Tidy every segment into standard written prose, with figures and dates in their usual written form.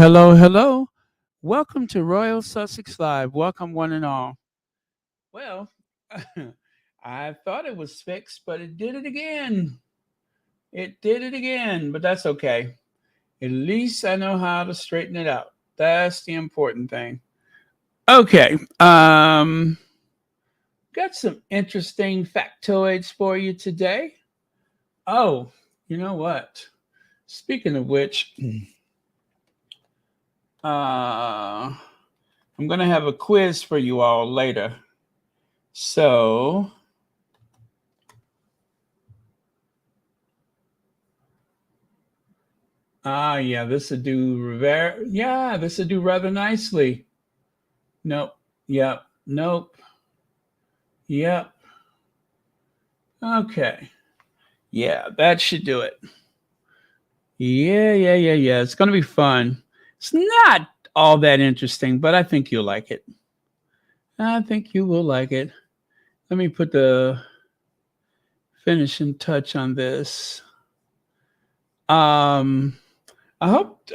hello, hello. Welcome to Royal Sussex Live. Welcome, one and all. Well, I thought it was fixed, but it did it again. It did it again, but that's okay. At least I know how to straighten it out. That's the important thing. Okay. Got some interesting factoids for you today. Oh, you know what? Speaking of which, uh, I'm going to have a quiz for you all later. So, yeah, this would do rather nicely. Nope. Yep. Nope. Yep. Okay. Yeah, that should do it. Yeah. It's gonna be fun. It's not all that interesting, but I think you'll like it. I think you will like it. Let me put the finishing touch on this. Um, I hope.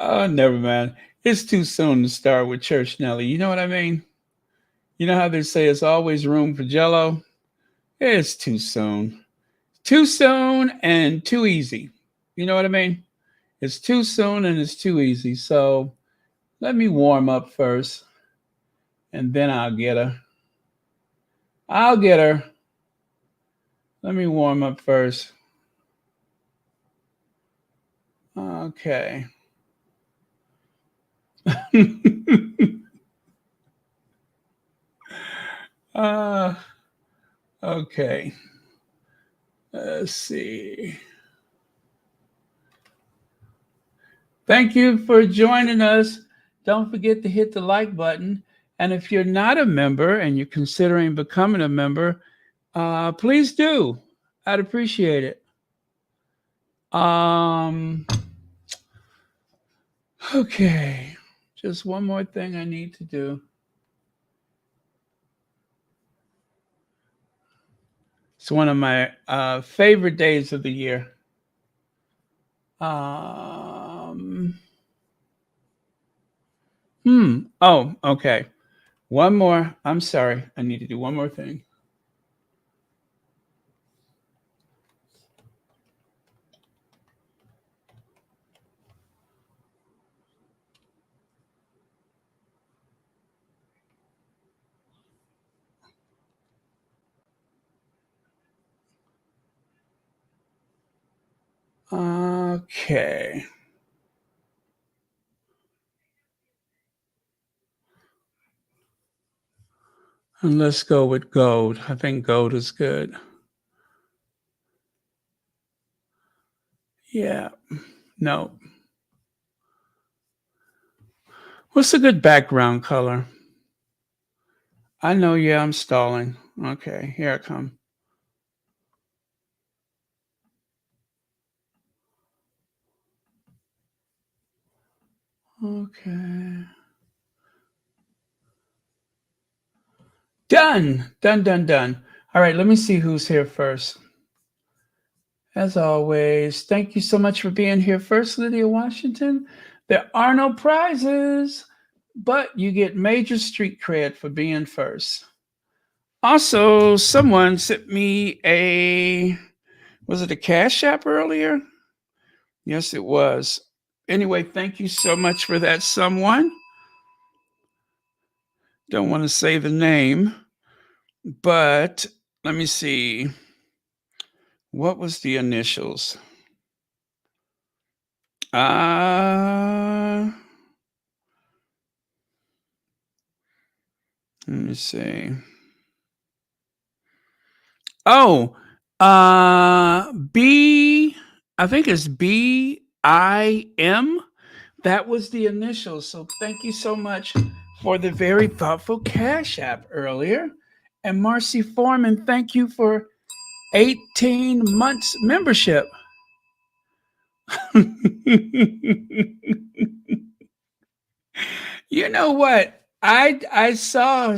Oh, never mind. It's too soon to start with Church Nelly. You know what I mean? You know how they say it's always room for Jello? It's too soon. Too soon and too easy. You know what I mean? It's too soon and it's too easy. So let me warm up first and then I'll get her. I'll get her. Let me warm up first. Okay. uh, okay. Let's see. Thank you for joining us. Don't forget to hit the like button. And if you're not a member and you're considering becoming a member, please do. I'd appreciate it. Um, okay. Just one more thing I need to do. It's one of my favorite days of the year. Um, Oh, okay. One more. I'm sorry. I need to do one more thing. Okay. And let's go with gold. I think gold is good. Yeah. No. What's a good background color? I know, yeah, I'm stalling. Okay, here I come. Okay. Done. Done. All right, let me see who's here first. As always, thank you so much for being here first, Lydia Washington. There are no prizes, but you get major street cred for being first. Also, someone sent me was it a Cash App earlier? Yes, it was. Anyway, thank you so much for that, someone. Don't want to say the name, but let me see. What was the initials? Let me see. Oh, B, I think it's BIM. That was the initials. So thank you so much for the very thoughtful Cash App earlier. And Marcy Foreman, thank you for 18 months membership. You know what? I saw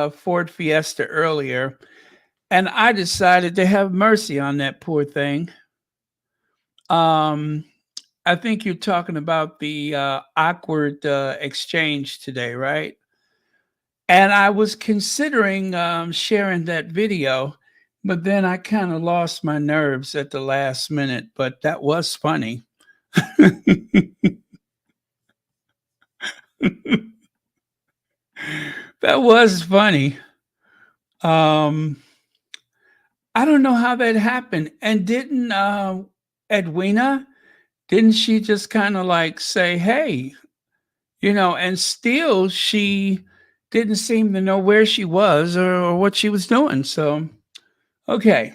Ford Fiesta earlier, And I decided to have mercy on that poor thing. Um, I think you're talking about the awkward exchange today, right? And I was considering sharing that video, but then I kind of lost my nerves at the last minute. But that was funny. That was funny. Um, I don't know how that happened. And didn't Edwina, didn't she just kind of like say, hey, and still she didn't seem to know where she was or what she was doing. So, okay,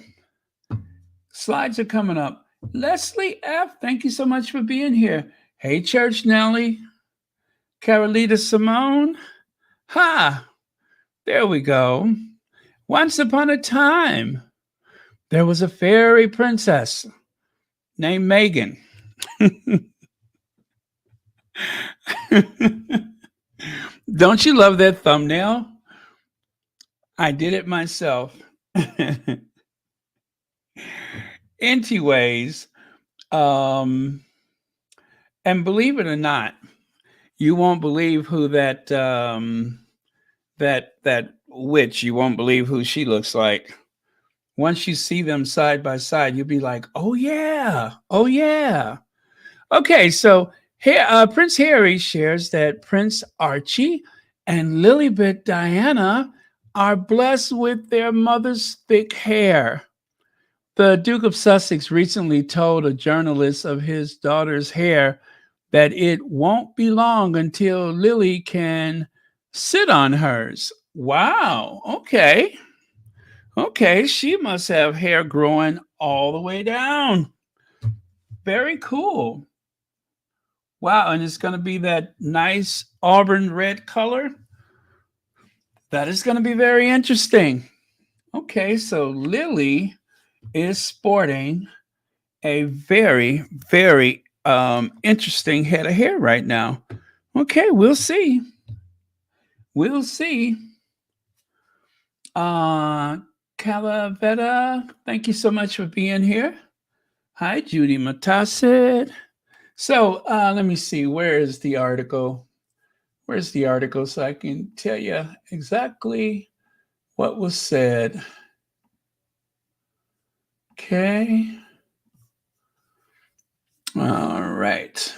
slides are coming up. Leslie F., thank you so much for being here. Hey, Church Nelly, Carolita Simone. Ha, there we go. Once upon a time, there was a fairy princess named Megan. Don't you love that thumbnail? I did it myself. Anyways, and believe it or not, you won't believe who that witch. You won't believe who she looks like. Once you see them side by side, you'll be like, "Oh yeah, oh yeah." Okay, so here, Prince Harry shares that Prince Archie and Lilibet Diana are blessed with their mother's thick hair. The Duke of Sussex recently told a journalist of his daughter's hair that it won't be long until Lily can sit on hers. Wow, okay. Okay, she must have hair growing all the way down. Very cool. Wow, and it's going to be that nice auburn red color. That is going to be very interesting. Okay, so Lily is sporting a very, very interesting head of hair right now. Okay, we'll see. We'll see. Calavetta, thank you so much for being here. Hi, Judy Matassid. So let me see. Where is the article? Where's the article so I can tell you exactly what was said? Okay. All right.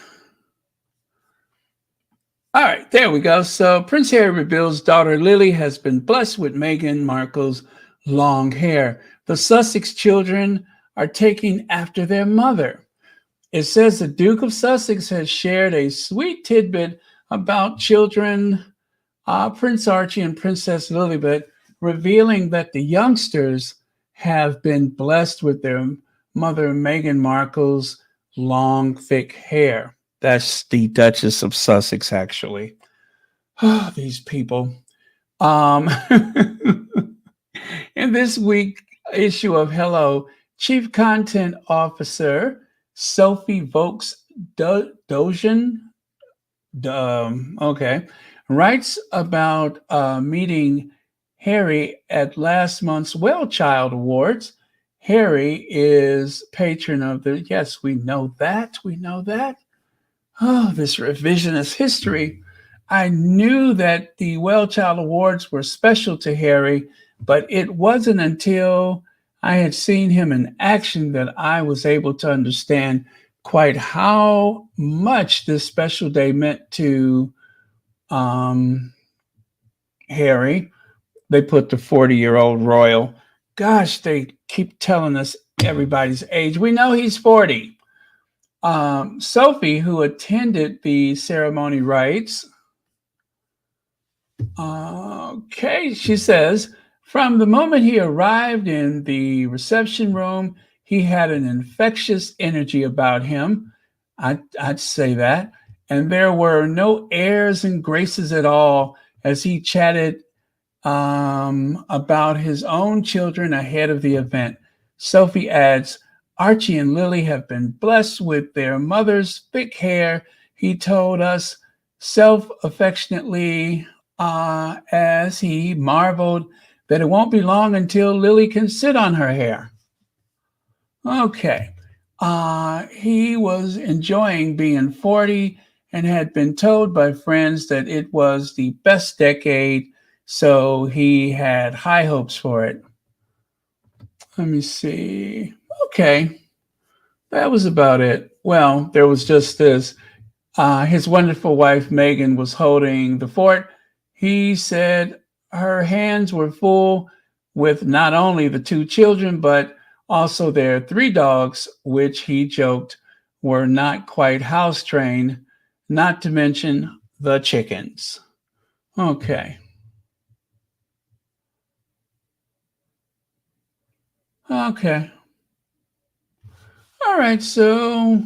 All right, there we go. So Prince Harry reveals daughter Lily has been blessed with Meghan Markle's long hair. The Sussex children are taking after their mother. It says the Duke of Sussex has shared a sweet tidbit about children, Prince Archie and Princess Lilibet, revealing that the youngsters have been blessed with their mother Meghan Markle's long, thick hair. That's the Duchess of Sussex, actually. Oh, these people. In this week issue of Hello, Chief Content Officer Sophie Vokes Dojan, writes about meeting Harry at last month's Well Child Awards. Harry is patron of the, yes, we know that. Oh, this revisionist history. I knew that the Well Child Awards were special to Harry, but it wasn't until I had seen him in action that I was able to understand quite how much this special day meant to Harry. They put the 40-year-old royal. Gosh, they keep telling us everybody's age. We know he's 40. Sophie, who attended the ceremony, writes, okay, she says, from the moment he arrived in the reception room, he had an infectious energy about him. I'd say that. And there were no airs and graces at all as he chatted about his own children ahead of the event. Sophie adds, Archie and Lily have been blessed with their mother's thick hair, he told us self-affectionately as he marveled that it won't be long until Lily can sit on her hair. Okay. He was enjoying being 40 and had been told by friends that it was the best decade, so he had high hopes for it. Let me see. Okay, that was about it. Well, there was just this. His wonderful wife, Meghan, was holding the fort. He said her hands were full with not only the two children, but also their three dogs, which he joked were not quite house trained, not to mention the chickens. Okay. Okay. All right. So,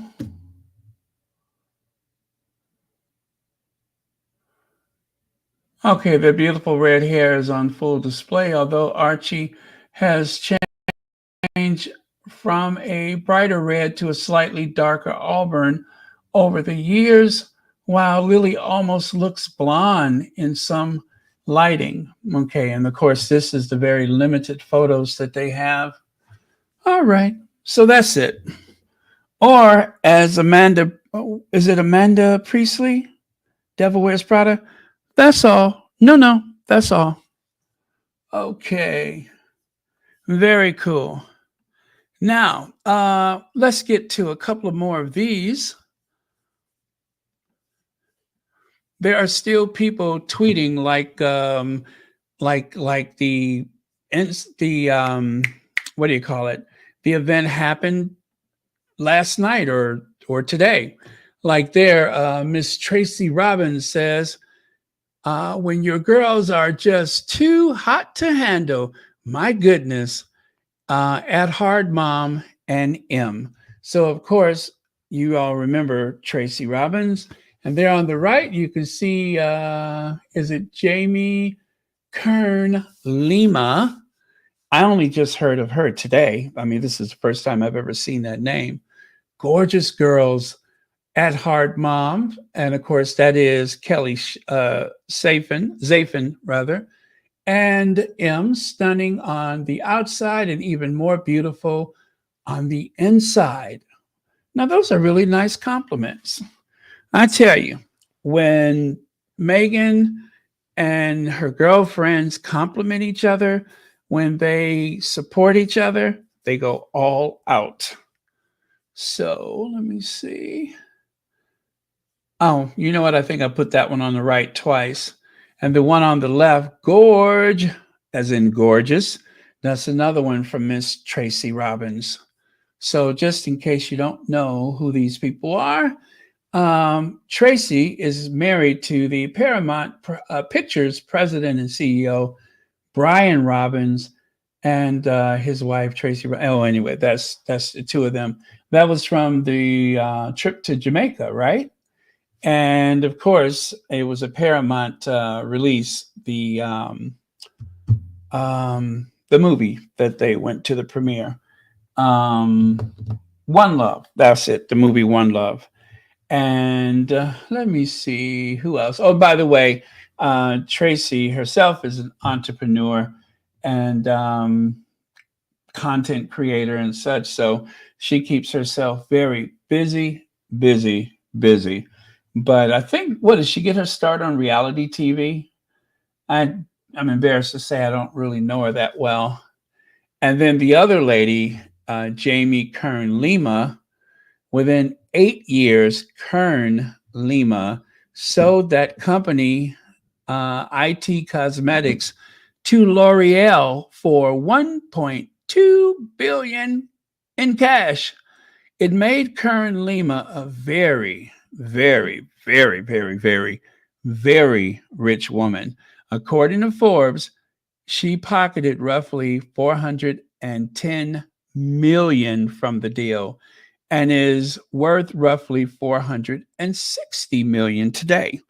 okay, their beautiful red hair is on full display, although Archie has changed from a brighter red to a slightly darker auburn over the years, while Lily almost looks blonde in some lighting. Okay, and of course, this is the very limited photos that they have. All right, so that's it. Or as Amanda, is it Amanda Priestley? Devil Wears Prada? That's all. No, that's all. Okay, very cool. Now, let's get to a couple of more of these. There are still people tweeting like the what do you call it? The event happened last night or today. Like there, Miss Tracy Robbins says, when your girls are just too hot to handle, my goodness, at Hard Mom and M. So, of course, you all remember Tracy Robbins. And there on the right, you can see, is it Jamie Kern Lima? I only just heard of her today. I mean, this is the first time I've ever seen that name. Gorgeous girls at Hard Mom. And of course, that is Kelly Zafin, rather. And M, stunning on the outside and even more beautiful on the inside. Now, those are really nice compliments. I tell you, when Meghan and her girlfriends compliment each other, when they support each other, they go all out. So let me see. Oh, you know what? I think I put that one on the right twice. And the one on the left, gorge, as in gorgeous. That's another one from Miss Tracy Robbins. So just in case you don't know who these people are, Tracy is married to the Paramount Pictures president and CEO, Brian Robbins, and his wife, Tracy. Oh, anyway, that's the two of them. That was from the trip to Jamaica, right? And of course, it was a Paramount release, the movie that they went to the premiere. One Love, that's it, the movie One Love. And let me see who else. Oh, by the way, Tracy herself is an entrepreneur and content creator and such. So she keeps herself very busy, busy, busy. But I think, what did she get her start on reality TV? I'm embarrassed to say I don't really know her that well. And then the other lady, Jamie Kern Lima, within 8 years, Kern Lima sold that company, IT Cosmetics, to L'Oreal for $1.2 billion in cash. It made Kern Lima a very, very, very, very, very, very rich woman. According to Forbes, she pocketed roughly $410 million from the deal and is worth roughly $460 million today.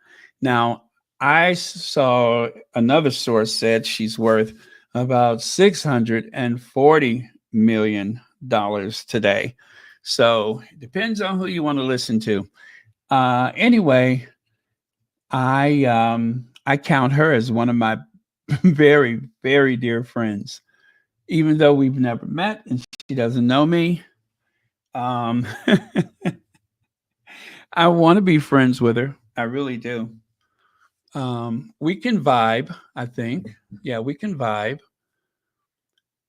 Now, I saw another source said she's worth about $640 million today. So it depends on who you want to listen to. Anyway, I count her as one of my Very, very dear friends. Even though we've never met and she doesn't know me, um, I want to be friends with her. I really do. We can vibe, I think. Yeah, we can vibe.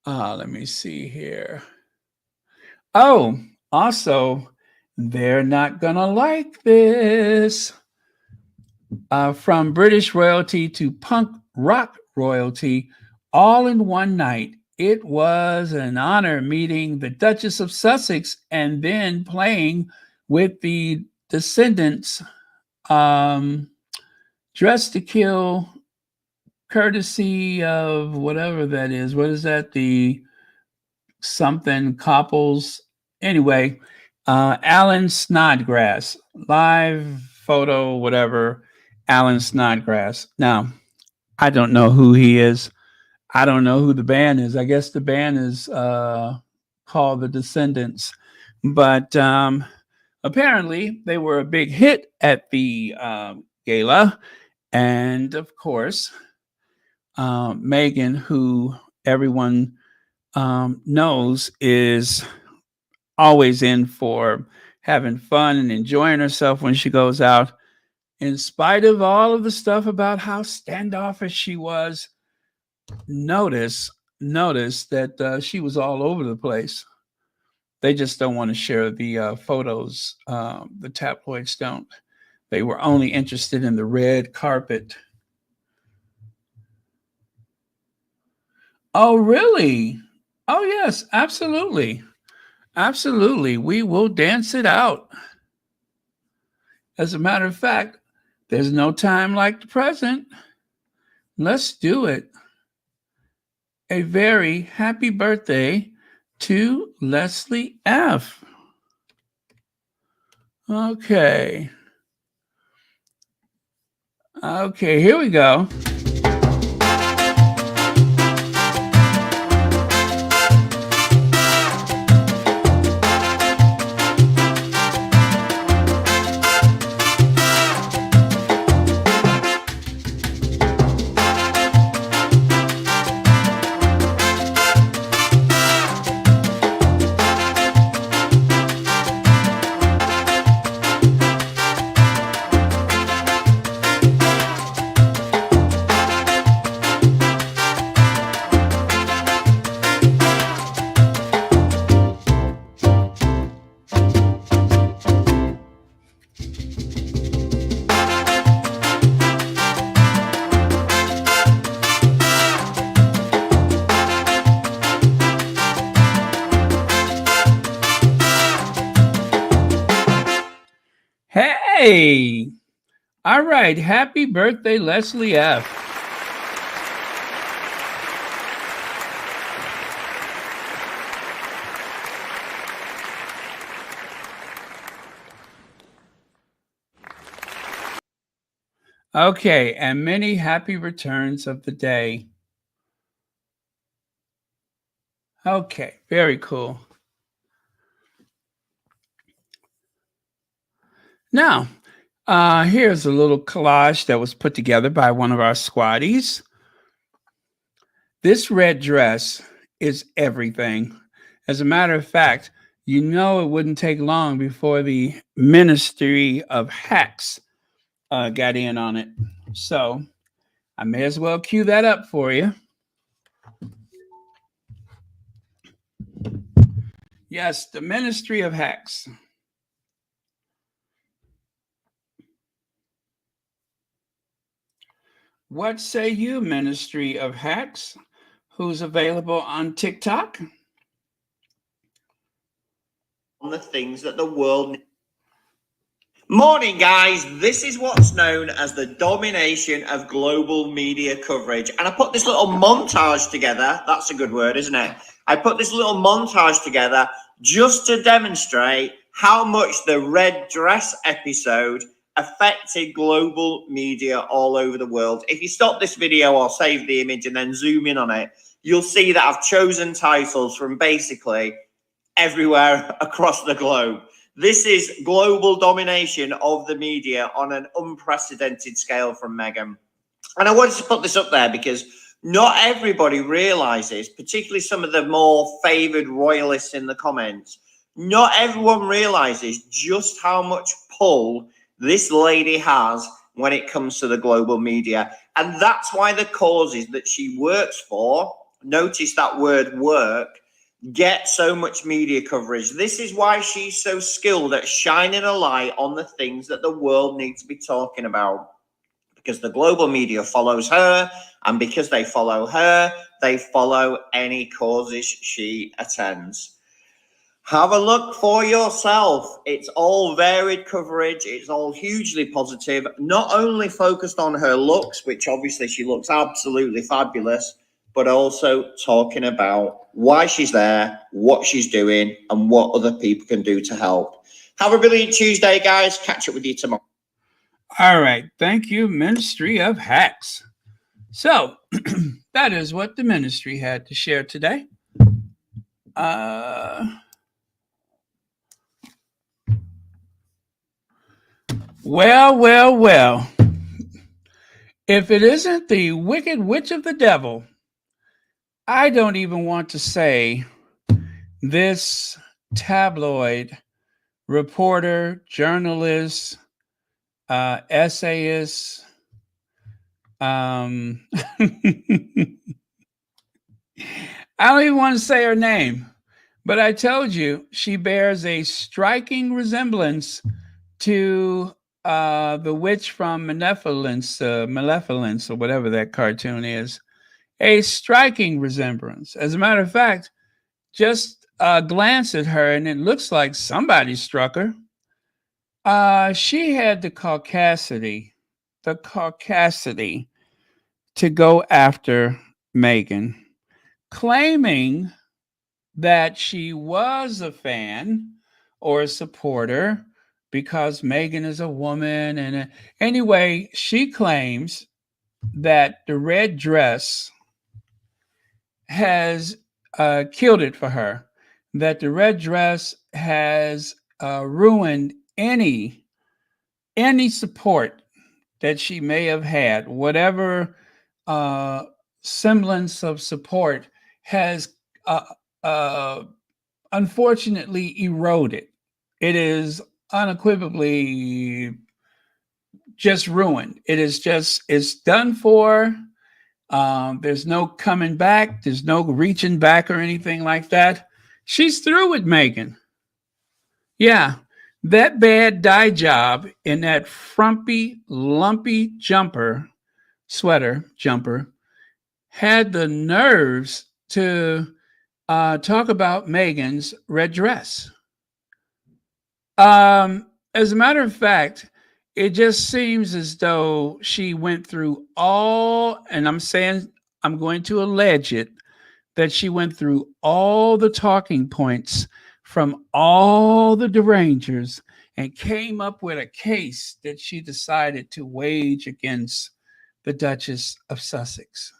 Let me see here. Oh, also, they're not gonna like this. From British royalty to punk rock royalty, all in one night. It was an honor meeting the Duchess of Sussex and then playing with the Descendants, um, Dressed to Kill, courtesy of whatever that is. What is that? The something couples. Anyway, Alan Snodgrass, live photo, whatever. Alan Snodgrass. Now, I don't know who he is. I don't know who the band is. I guess the band is called The Descendants. But apparently, they were a big hit at the gala. And of course, Meghan, who everyone knows is always in for having fun and enjoying herself when she goes out, in spite of all of the stuff about how standoffish she was. Notice that she was all over the place. They just don't want to share the photos. The tabloids don't. They were only interested in the red carpet. Oh, really? Oh, yes, absolutely. Absolutely. We will dance it out. As a matter of fact, there's no time like the present. Let's do it. A very happy birthday to Leslie F. Okay. Okay, here we go. Hey! All right. Happy birthday, Leslie F. Okay. And many happy returns of the day. Okay. Very cool. Now, here's a little collage that was put together by one of our squaddies. This red dress is everything. As a matter of fact, you know it wouldn't take long before the Ministry of Hacks got in on it. So I may as well cue that up for you. Yes, the Ministry of Hacks. What say you, Ministry of Hacks, who's available on TikTok? On the things that the world. Morning, guys. This is what's known as the domination of global media coverage. And I put this little montage together. That's a good word, isn't it? I put this little montage together just to demonstrate how much the red dress episode affected global media all over the world. If you stop this video or save the image and then zoom in on it, you'll see that I've chosen titles from basically everywhere across the globe. This is global domination of the media on an unprecedented scale from Meghan. And I wanted to put this up there because not everybody realizes, particularly some of the more favored royalists in the comments, not everyone realizes just how much pull this lady has when it comes to the global media. And that's why the causes that she works for, notice that word work, get so much media coverage. This is why she's so skilled at shining a light on the things that the world needs to be talking about. Because the global media follows her, and because they follow her, they follow any causes she attends. Have a look for yourself. It's all varied coverage. It's all hugely positive, not only focused on her looks, which obviously she looks absolutely fabulous, but also talking about why she's there, what she's doing, and what other people can do to help. Have a brilliant Tuesday, guys. Catch up with you tomorrow. All right. Thank you, Ministry of Hacks. So that is what the ministry had to share today. Well. If it isn't the Wicked Witch of the Devil, I don't even want to say this tabloid reporter, journalist, essayist, I don't even want to say her name, but I told you she bears a striking resemblance to the witch from Maleficence, or whatever that cartoon is. A striking resemblance. As a matter of fact, just glance at her and it looks like somebody struck her. She had the caucasity to go after Meghan, claiming that she was a fan or a supporter because Meghan is a woman. And anyway, she claims that the red dress has killed it for her, that the red dress has ruined any support that she may have had. Whatever semblance of support has unfortunately eroded. It is unequivocally just ruined. It's done for. There's no coming back. There's no reaching back or anything like that. She's through with Meghan. Yeah, that bad dye job in that frumpy, lumpy sweater jumper, had the nerves to talk about Meghan's red dress. As a matter of fact, it just seems as though she went through and I'm going to allege it, that she went through all the talking points from all the derangers and came up with a case that she decided to wage against the Duchess of Sussex.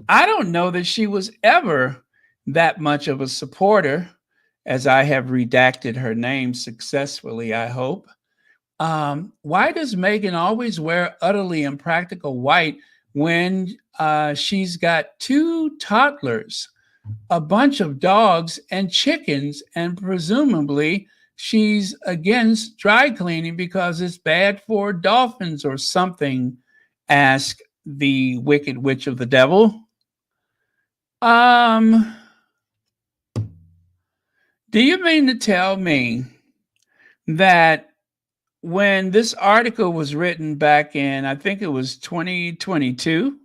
I don't know that she was ever that much of a supporter, as I have redacted her name successfully, I hope. Why does Meghan always wear utterly impractical white when she's got 2 toddlers, a bunch of dogs and chickens, and presumably she's against dry cleaning because it's bad for dolphins or something? Ask the Wicked Witch of the Devil. Do you mean to tell me that when this article was written back in, I think it was 2022,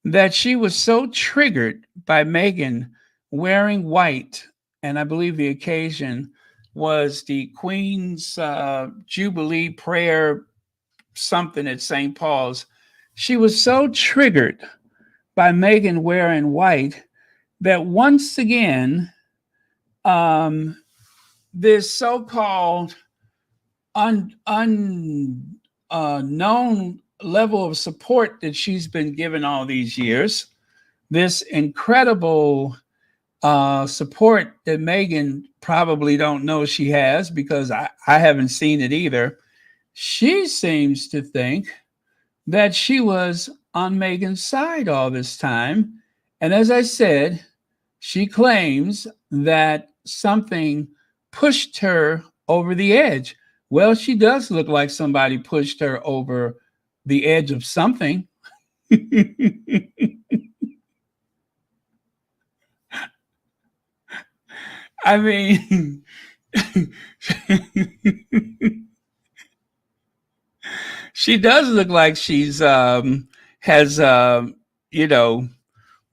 that she was so triggered by Meghan wearing white, and I believe the occasion was the Queen's Jubilee prayer, something at St. Paul's. She was so triggered by Meghan wearing white that once again, this so-called unknown level of support that she's been given all these years, this incredible support that Meghan probably don't know she has, because I haven't seen it either. She seems to think that she was on Meghan's side all this time. And as I said, she claims that something pushed her over the edge. Well, she does look like somebody pushed her over the edge of something. I mean, she does look like she's has you know,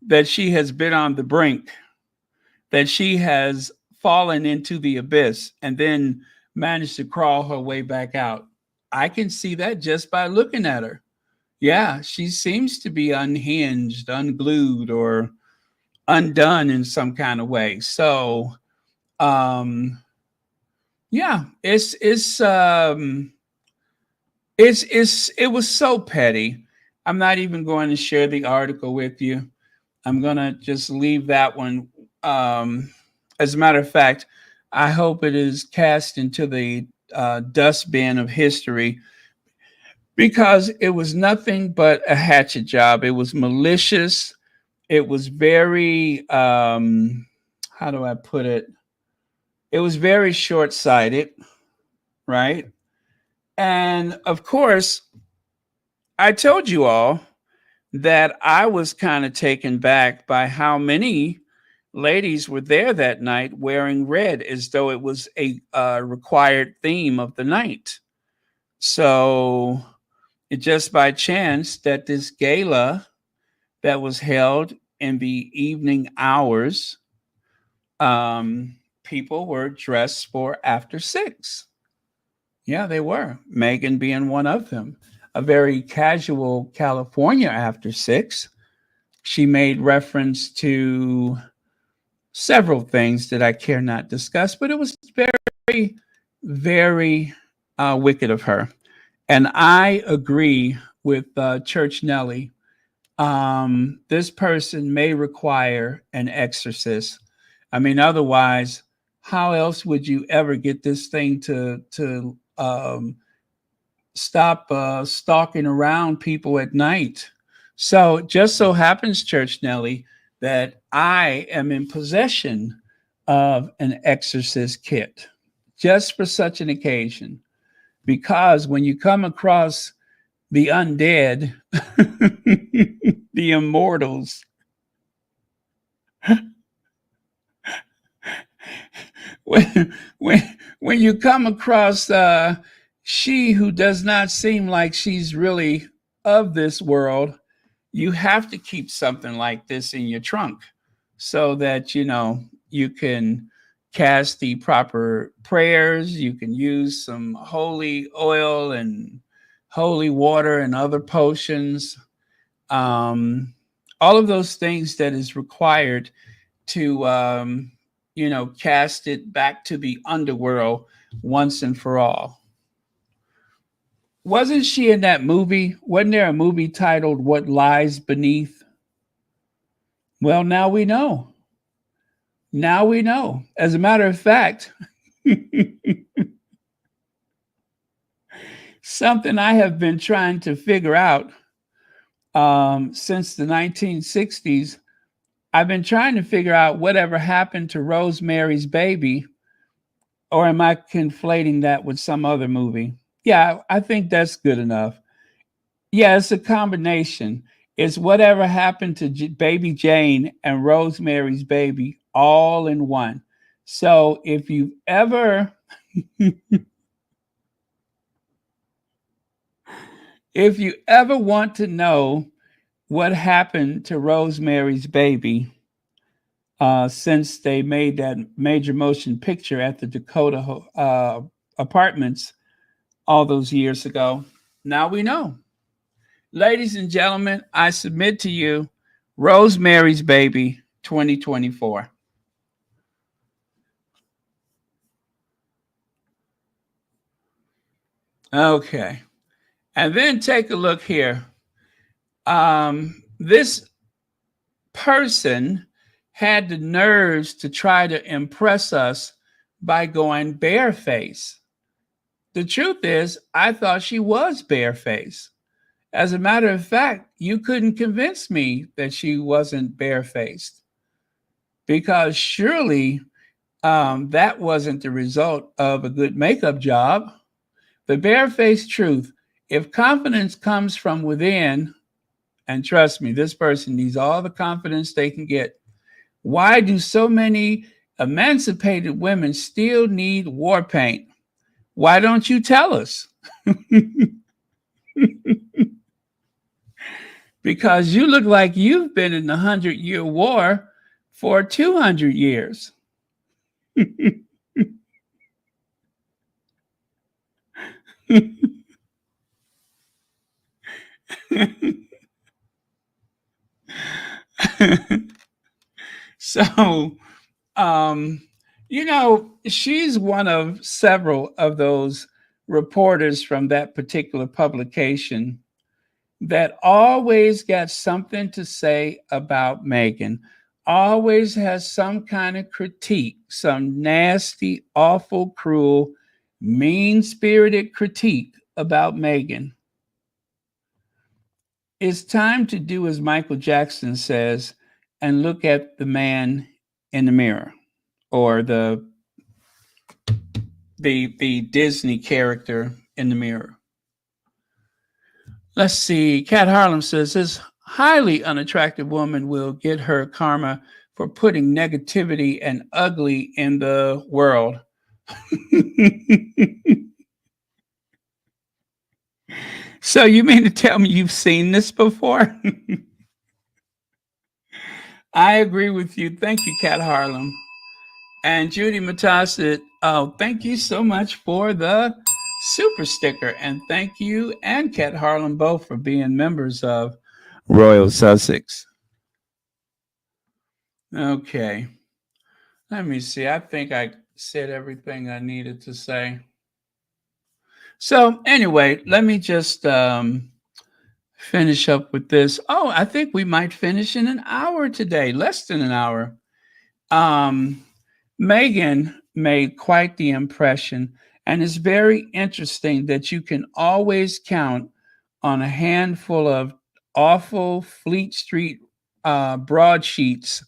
that she has been on the brink, that she has fallen into the abyss and then managed to crawl her way back out. I can see that just by looking at her. Yeah, she seems to be unhinged, unglued, or undone in some kind of way. So, um, yeah, it was so petty. I'm not even going to share the article with you. I'm gonna just leave that one. As a matter of fact, I hope it is cast into the dustbin of history because it was nothing but a hatchet job. It was malicious. It was very, how do I put it? It was very short sighted, right? And of course, I told you all that I was kind of taken back by how many ladies were there that night wearing red as though it was a required theme of the night. So it just by chance that this gala that was held in the evening hours, people were dressed for after six. Yeah, they were. Megan being one of them. A very casual California after six. She made reference to several things that I care not discuss, but it was very, very wicked of her. And I agree with Church Nelly. This person may require an exorcist. I mean, otherwise, how else would you ever get this thing to stop stalking around people at night? So, just so happens, Church Nelly, that I am in possession of an exorcist kit just for such an occasion. Because when you come across the undead, the immortals, when you come across she who does not seem like she's really of this world, you have to keep something like this in your trunk so that you can cast the proper prayers. You can use some holy oil and holy water and other potions, um, all of those things that is required to cast it back to the underworld once and for all. Wasn't she in that movie? Wasn't there a movie titled What Lies Beneath? Well, now we know. Now we know. As a matter of fact, something I have been trying to figure out since the 1960s. I've been trying to figure out whatever happened to Rosemary's Baby, or am I conflating that with some other movie? Yeah, I think that's good enough. Yeah, it's a combination. It's whatever happened to Baby Jane and Rosemary's Baby all in one. So if you ever if you ever want to know what happened to Rosemary's Baby since they made that major motion picture at the Dakota Apartments all those years ago, now we know. Ladies and gentlemen, I submit to you Rosemary's Baby 2024. Okay. And then take a look here. This person had the nerves to try to impress us by going bareface. The truth is, I thought she was bareface. As a matter of fact, you couldn't convince me that she wasn't barefaced because surely that wasn't the result of a good makeup job. The barefaced truth, if confidence comes from within, and trust me, this person needs all the confidence they can get. Why do so many emancipated women still need war paint? Why don't you tell us? Because you look like you've been in the 100-Year War for 200 years. So, um, she's one of several of those reporters from that particular publication that always got something to say about Meghan, always has some kind of critique, some nasty, awful, cruel, mean spirited critique about Meghan. It's time to do as Michael Jackson says and look at the man in the mirror, or the Disney character in the mirror. Let's see. Kat Harlem says this highly unattractive woman will get her karma for putting negativity and ugly in the world. So you mean to tell me you've seen this before? I agree with you. Thank you, Kat Harlem. And Judy Matas said, oh, thank you so much for the super sticker. And thank you and Kat Harlem both for being members of Royal Sussex. Okay. Let me see. I think I said everything I needed to say. So anyway, let me just finish up with this. Oh, I think we might finish in an hour today, less than an hour. Meghan made quite the impression, and it's very interesting that you can always count on a handful of awful Fleet Street broadsheets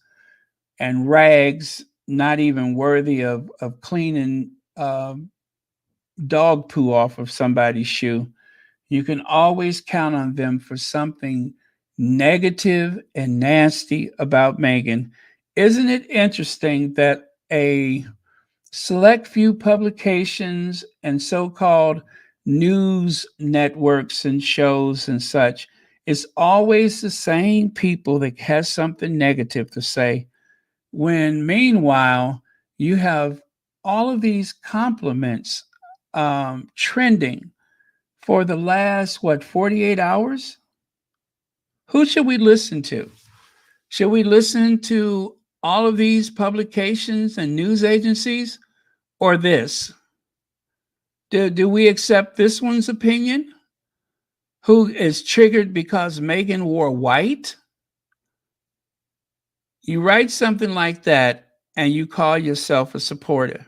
and rags, not even worthy of cleaning dog poo off of somebody's shoe. You can always count on them for something negative and nasty about Meghan. Isn't it interesting that a select few publications and so-called news networks and shows and such, it's always the same people that has something negative to say, when meanwhile you have all of these compliments trending for the last 48 hours? Who should we listen to? Should we listen to all of these publications and news agencies, or this? Do we accept this one's opinion? Who is triggered because Meghan wore white? You write something like that and you call yourself a supporter.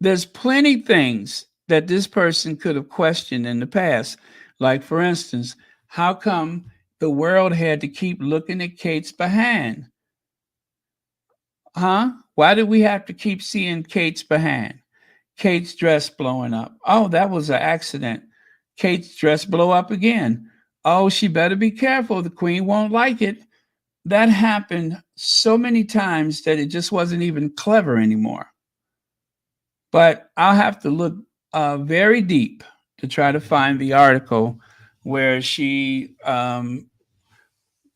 There's plenty things that this person could have questioned in the past. Like, for instance, how come the world had to keep looking at Kate's behind? Huh? Why did we have to keep seeing Kate's behind? Kate's dress blowing up. Oh, that was an accident. Kate's dress blow up again. Oh, she better be careful. The queen won't like it. That happened so many times that it just wasn't even clever anymore. But I'll have to look very deep to try to find the article where she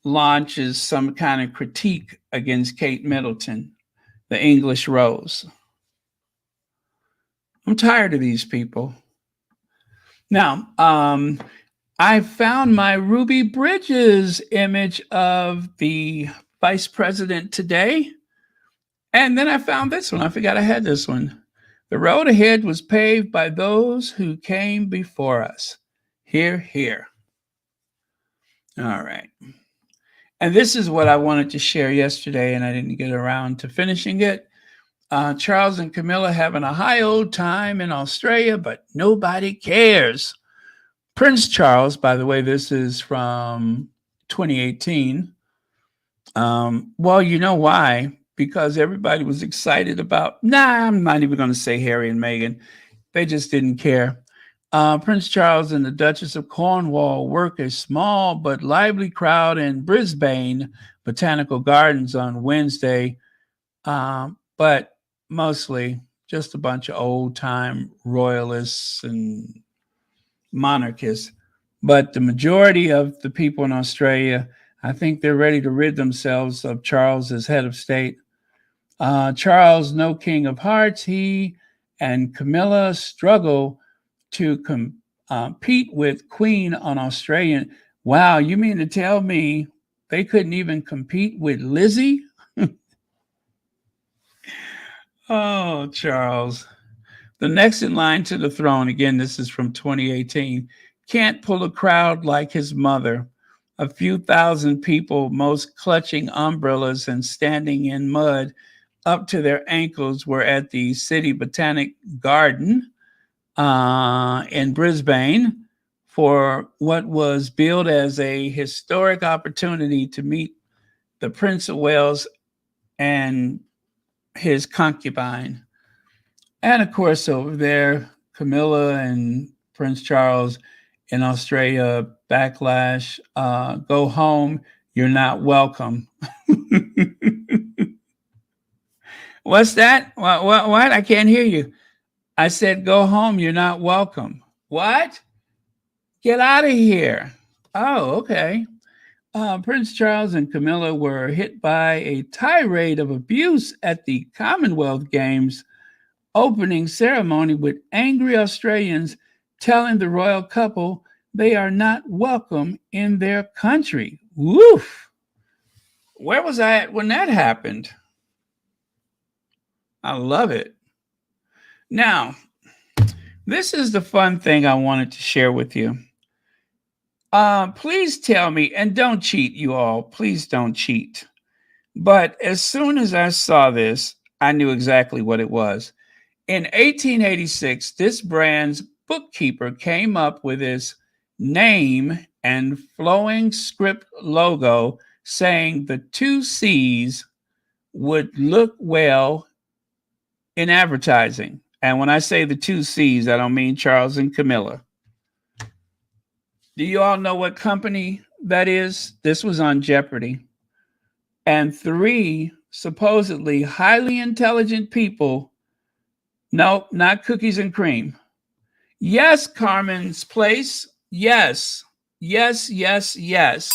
launches some kind of critique against Kate Middleton, the English Rose. I'm tired of these people. Now, I found my Ruby Bridges image of the vice president today. And then I found this one. I forgot I had this one. The road ahead was paved by those who came before us. Hear, hear. All right. And this is what I wanted to share yesterday, and I didn't get around to finishing it. Charles and Camilla having a high old time in Australia, but nobody cares. Prince Charles, by the way, this is from 2018. Well, you know why? Because everybody was excited about, I'm not even going to say Harry and Meghan. They just didn't care. Prince Charles and the Duchess of Cornwall work a small but lively crowd in Brisbane Botanical Gardens on Wednesday, but mostly just a bunch of old time royalists and monarchists. But the majority of the people in Australia, I think they're ready to rid themselves of Charles as head of state. Charles, no king of hearts, he and Camilla struggle to compete with Queen on Australian. Wow, you mean to tell me they couldn't even compete with Lizzie? Oh, Charles. The next in line to the throne, again, this is from 2018, can't pull a crowd like his mother. A few thousand people, most clutching umbrellas and standing in mud up to their ankles, were at the City Botanic Garden in Brisbane for what was billed as a historic opportunity to meet the Prince of Wales and his concubine. And of course, over there, Camilla and Prince Charles in Australia, backlash, go home, you're not welcome. What's that? What? I can't hear you. I said, go home, you're not welcome. What? Get out of here. Oh, okay. Prince Charles and Camilla were hit by a tirade of abuse at the Commonwealth Games opening ceremony, with angry Australians telling the royal couple they are not welcome in their country. Woof! Where was I at when that happened? I love it. Now, this is the fun thing I wanted to share with you. Please tell me, and don't cheat, you all. Please don't cheat. But as soon as I saw this, I knew exactly what it was. In 1886, this brand's bookkeeper came up with his name and flowing script logo saying the two C's would look well in advertising. And when I say the two C's, I don't mean Charles and Camilla. Do you all know what company that is? This was on Jeopardy. And three supposedly highly intelligent people, nope, not cookies and cream. Yes, Carmen's Place. Yes, yes, yes, yes.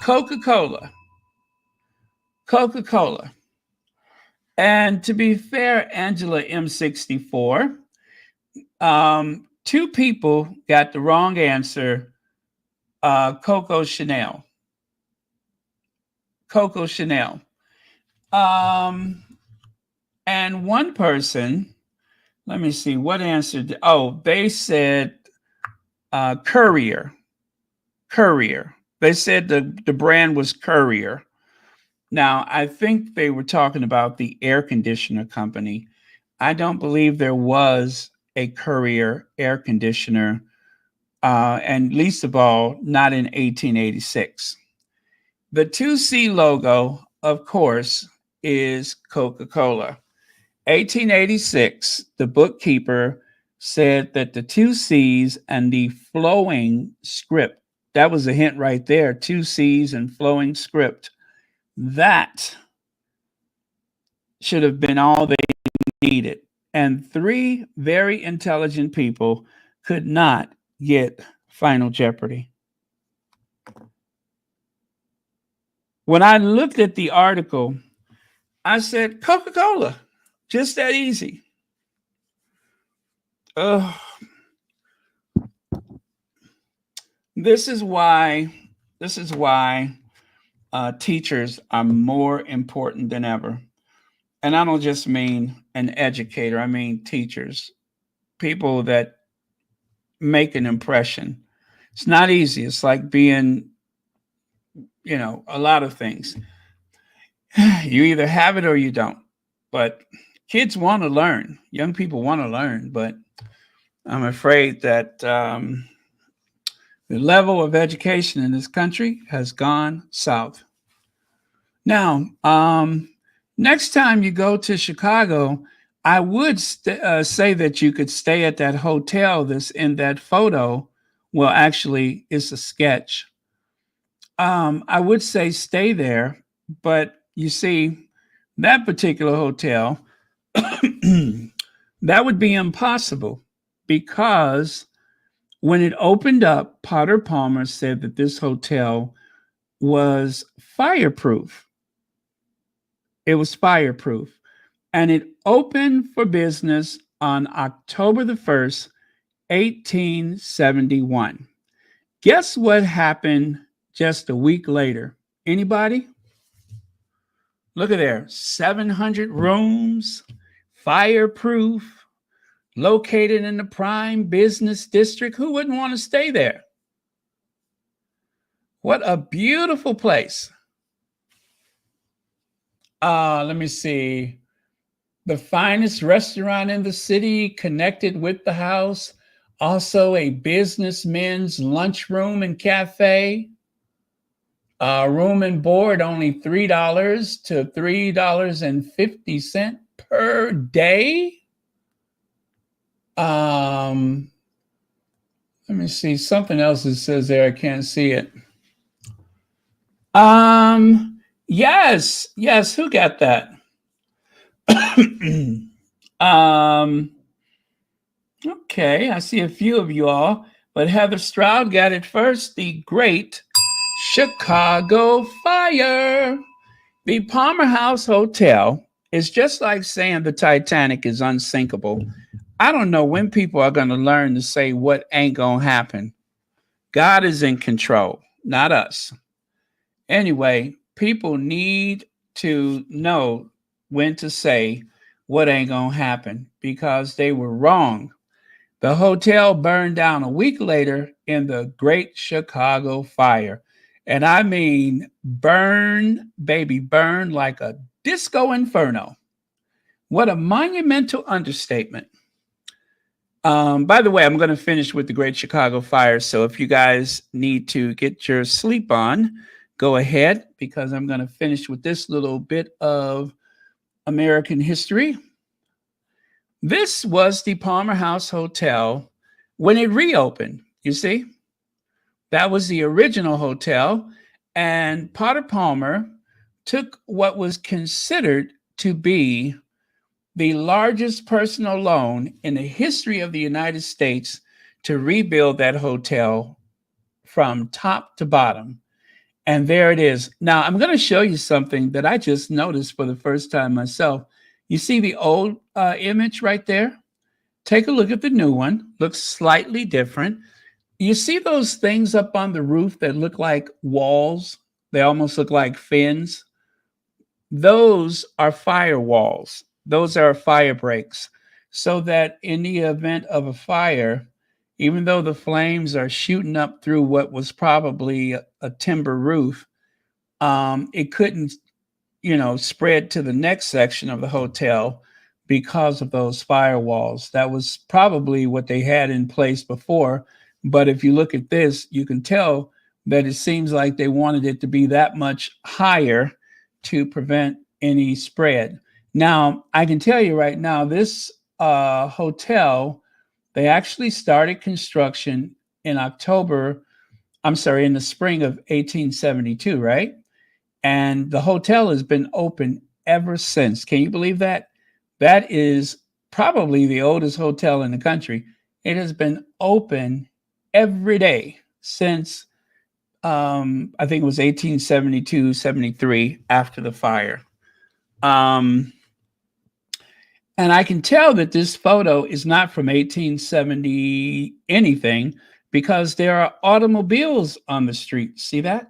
Coca-Cola. Coca-Cola. And to be fair, Angela M64, two people got the wrong answer. Coco Chanel. Coco Chanel. And one person, let me see, what answer? They said Courier. Courier. They said the brand was Courier. Now, I think they were talking about the air conditioner company. I don't believe there was a Courier air conditioner, and least of all, not in 1886. The 2C logo, of course, is Coca-Cola. 1886, the bookkeeper said that the two C's and the flowing script, that was a hint right there, two C's and flowing script, that should have been all they needed. And three very intelligent people could not get Final Jeopardy. When I looked at the article, I said, Coca-Cola, just that easy. This is why teachers are more important than ever. And I don't just mean an educator, I mean teachers, people that make an impression. It's not easy. It's like being, a lot of things. You either have it or you don't. But kids want to learn. Young people want to learn, but I'm afraid that the level of education in this country has gone south. Now, next time you go to Chicago, I would say that you could stay at that hotel that's in that photo. Well, actually, it's a sketch. I would say stay there, but you see, that particular hotel, that would be impossible because when it opened up, Potter Palmer said that this hotel was fireproof. It was fireproof. And it opened for business on October the 1st, 1871. Guess what happened just a week later? Anybody? Look at there, 700 rooms, fireproof, located in the prime business district. Who wouldn't want to stay there? What a beautiful place. Let me see. The finest restaurant in the city, connected with the house. Also a businessmen's lunchroom and cafe. Room and board only $3 to $3.50 per day. Let me see something else that says there. I can't see it. Yes. Who got that? Okay, I see a few of you all, but Heather Stroud got it first. The Great Chicago Fire. The Palmer House Hotel is just like saying the Titanic is unsinkable. I don't know when people are going to learn to say what ain't going to happen. God is in control, not us. Anyway, people need to know when to say what ain't going to happen because they were wrong. The hotel burned down a week later in the Great Chicago Fire. And I mean, burn, baby, burn like a disco inferno. What a monumental understatement. By the way, I'm going to finish with the Great Chicago Fire. So if you guys need to get your sleep on, go ahead because I'm going to finish with this little bit of American history. This was the Palmer House Hotel when it reopened. You see, that was the original hotel. And Potter Palmer took what was considered to be the largest personal loan in the history of the United States to rebuild that hotel from top to bottom. And there it is. Now, I'm going to show you something that I just noticed for the first time myself. You see the old image right there? Take a look at the new one. Looks slightly different. You see those things up on the roof that look like walls? They almost look like fins. Those are firewalls. Those are fire breaks. So that in the event of a fire, even though the flames are shooting up through what was probably a timber roof, it couldn't, spread to the next section of the hotel because of those firewalls. That was probably what they had in place before. But if you look at this, you can tell that it seems like they wanted it to be that much higher to prevent any spread. Now, I can tell you right now, this hotel, they actually started construction in the spring of 1872, right? And the hotel has been open ever since. Can you believe that? That is probably the oldest hotel in the country. It has been open every day since I think it was 1872, 73 after the fire. And I can tell that this photo is not from 1870 anything because there are automobiles on the street. See that?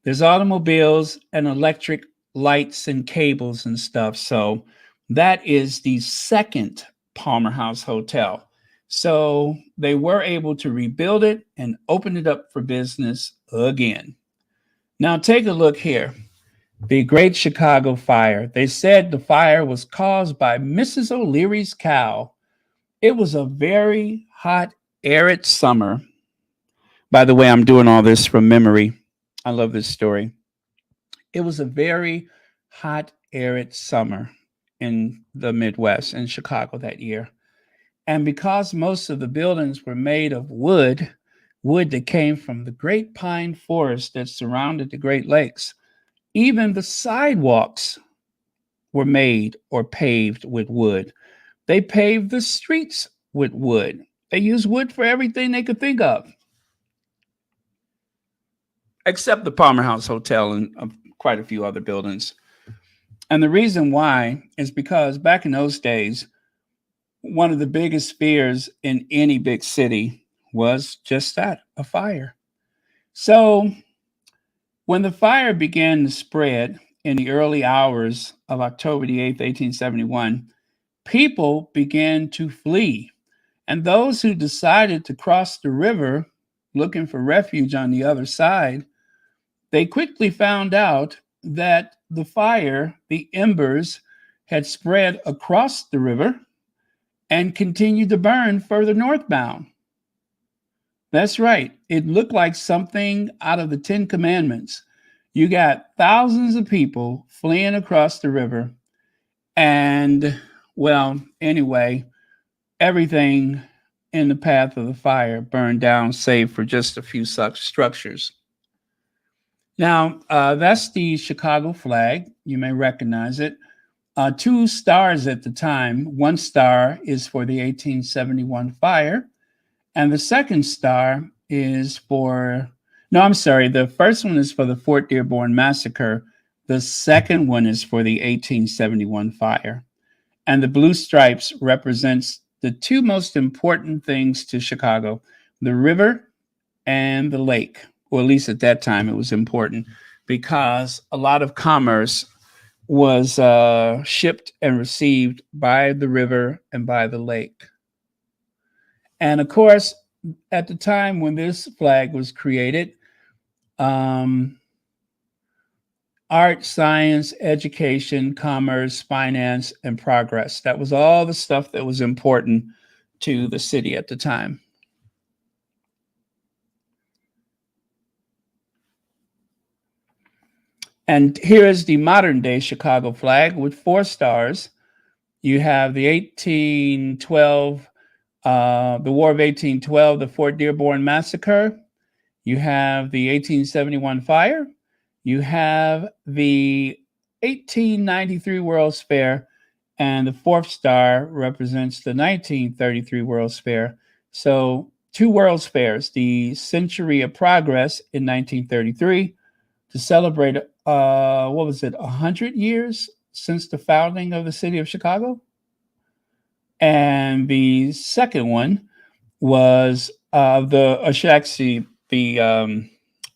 There's automobiles and electric lights and cables and stuff. So that is the second Palmer House Hotel. So they were able to rebuild it and open it up for business again. Now take a look here. The Great Chicago Fire. They said the fire was caused by Mrs. O'Leary's cow. It was a very hot, arid summer. By the way, I'm doing all this from memory. I love this story. It was a very hot, arid summer in the Midwest, in Chicago that year. And because most of the buildings were made of wood, wood that came from the great pine forest that surrounded the Great Lakes, even the sidewalks were made or paved with wood. They paved the streets with wood. They used wood for everything they could think of, except the Palmer House Hotel and quite a few other buildings. And the reason why is because back in those days, one of the biggest fears in any big city was just that, a fire. So when the fire began to spread in the early hours of October the 8th, 1871, people began to flee. And those who decided to cross the river looking for refuge on the other side, they quickly found out that the fire, the embers, had spread across the river and continued to burn further northbound. That's right. It looked like something out of the Ten Commandments. You got thousands of people fleeing across the river. And, well, anyway, everything in the path of the fire burned down, save for just a few such structures. Now, that's the Chicago flag. You may recognize it. Two stars at the time. One star is for the 1871 fire, and the second star is for, no, I'm sorry, the first one is for the Fort Dearborn Massacre. The second one is for the 1871 fire. And the blue stripes represents the two most important things to Chicago, the river and the lake. Or at least at that time, it was important because a lot of commerce was shipped and received by the river and by the lake. And of course, at the time when this flag was created, um, art, science, education, commerce, finance, and progress. That was all the stuff that was important to the city at the time. And here is the modern day Chicago flag with four stars. You have the 1812, the War of 1812, the Fort Dearborn Massacre. You have the 1871 fire. You have the 1893 World's Fair, and the fourth star represents the 1933 World's Fair. So, two World's Fairs, the Century of Progress in 1933 to celebrate, what was it, 100 years since the founding of the city of Chicago? And the second one was actually the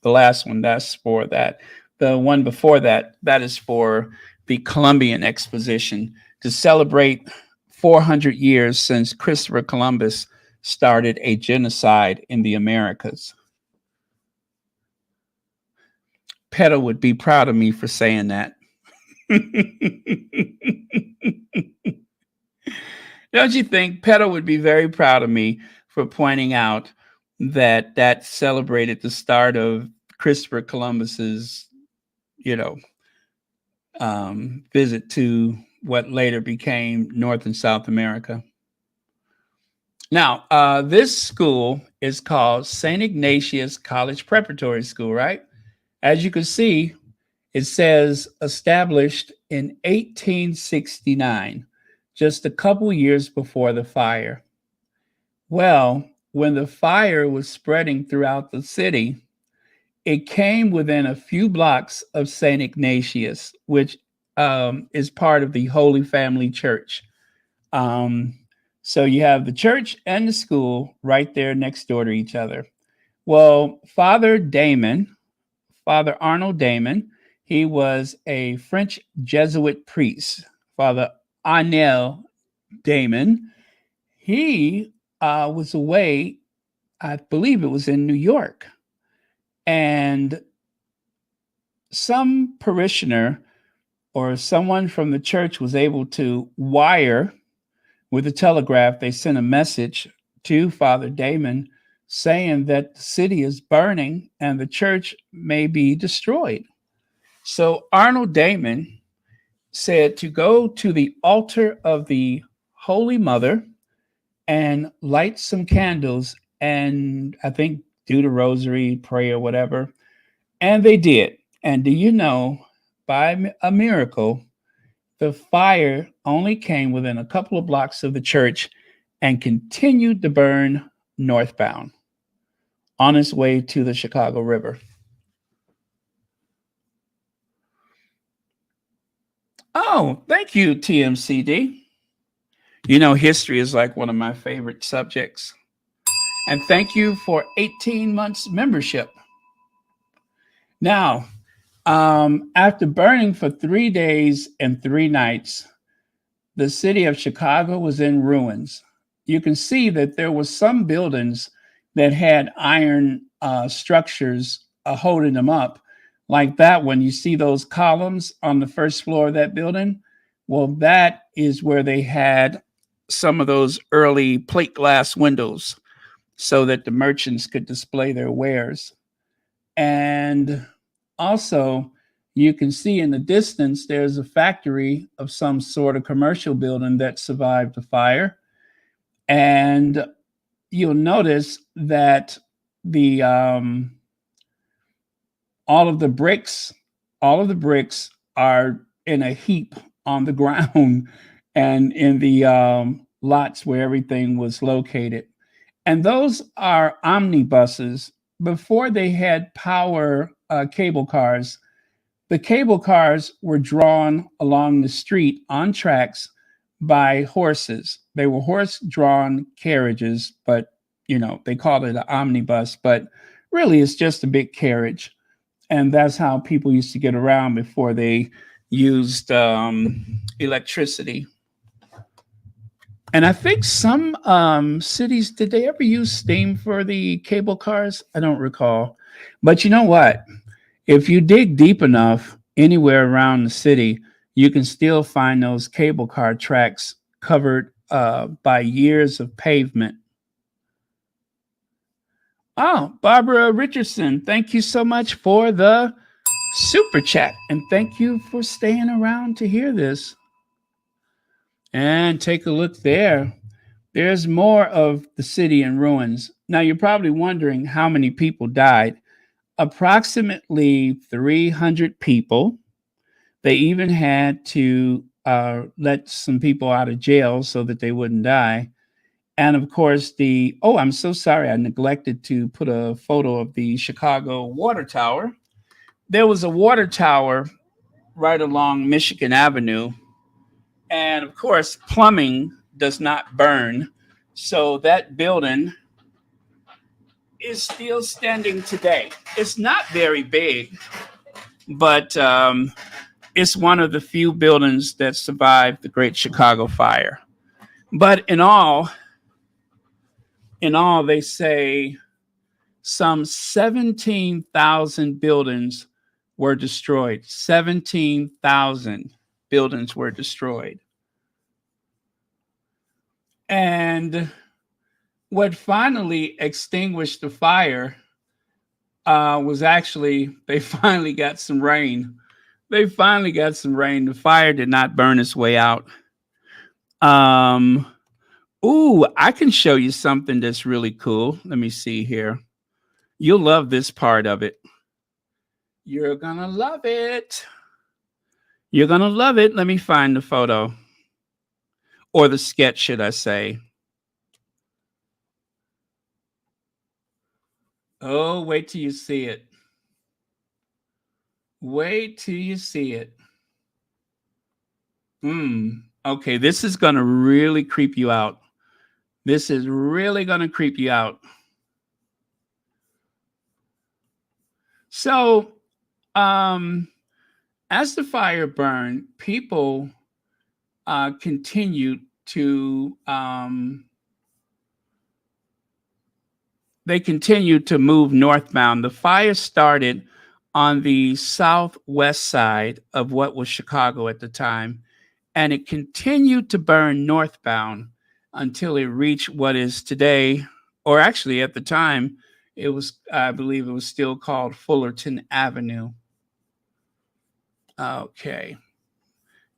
last one. That's for that. The one before that, that is for the Columbian Exposition to celebrate 400 years since Christopher Columbus started a genocide in the Americas. PETA would be proud of me for saying that. Don't you think PETA would be very proud of me for pointing out that that celebrated the start of Christopher Columbus's, you know, visit to what later became North and South America. Now, this school is called St. Ignatius College Preparatory School, right? As you can see, it says established in 1869, just a couple years before the fire. Well, when the fire was spreading throughout the city, it came within a few blocks of St. Ignatius, which is part of the Holy Family Church. Um, so you have the church and the school right there next door to each other. Well, Father Arnold Damon, he was a French Jesuit priest. Father Arnel Damon, he was away, I believe it was in New York. And some parishioner or someone from the church was able to wire with the telegraph, they sent a message to Father Damon saying that the city is burning and the church may be destroyed. So Arnold Damon said to go to the altar of the Holy Mother and light some candles and I think do the rosary, pray or whatever. And they did. And do you know, by a miracle, the fire only came within a couple of blocks of the church and continued to burn northbound on its way to the Chicago River. Oh, thank you, TMCD. You know, history is like one of my favorite subjects. And thank you for 18 months membership. Now, after burning for 3 days and 3 nights, the city of Chicago was in ruins. You can see that there were some buildings that had iron structures holding them up, like that one. You see those columns on the first floor of that building? Well, that is where they had some of those early plate glass windows so that the merchants could display their wares. And also, you can see in the distance, there's a factory of some sort of commercial building that survived the fire. And you'll notice that the all of the bricks are in a heap on the ground and in the lots where everything was located. And those are omnibuses. Before they had power cable cars, the cable cars were drawn along the street on tracks by horses. They were horse-drawn carriages, but they called it an omnibus, but really it's just a big carriage. And that's how people used to get around before they used electricity. And I think some cities, did they ever use steam for the cable cars? I don't recall. But you know what? If you dig deep enough anywhere around the city, you can still find those cable car tracks covered by years of pavement. Oh, Barbara Richardson, thank you so much for the super chat. And thank you for staying around to hear this. And take a look there. There's more of the city in ruins. Now, you're probably wondering how many people died. Approximately 300 people. They even had to let some people out of jail so that they wouldn't die. And of course, I'm so sorry, I neglected to put a photo of the Chicago water tower. There was a water tower right along Michigan Avenue. And of course, plumbing does not burn. So that building is still standing today. It's not very big, but it's one of the few buildings that survived the Great Chicago Fire. But in all, they say some 17,000 buildings were destroyed. 17,000 buildings were destroyed. And what finally extinguished the fire was actually, they finally got some rain. The fire did not burn its way out. I can show you something that's really cool. Let me see here. You'll love this part of it. You're gonna love it. Let me find the photo. Or the sketch, should I say. Oh, wait till you see it. Okay, this is going to really creep you out. So, as the fire burned, people continued to move northbound. The fire started on the southwest side of what was Chicago at the time, and it continued to burn northbound. until it reached what is today, or actually at the time, it was, I believe it was still called Fullerton Avenue. Okay.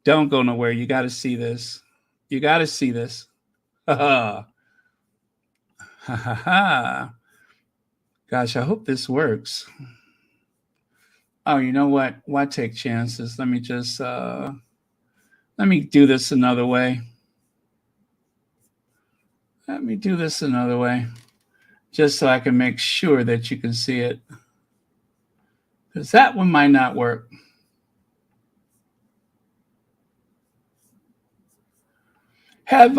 Don't go nowhere. You got to see this. You got to see this. Ha ha. Ha ha ha. Gosh, I hope this works. Oh, you know what? Why take chances? Let me just let me do this another way. Let me do this another way. Just so I can make sure that you can see it. Because that one might not work. Have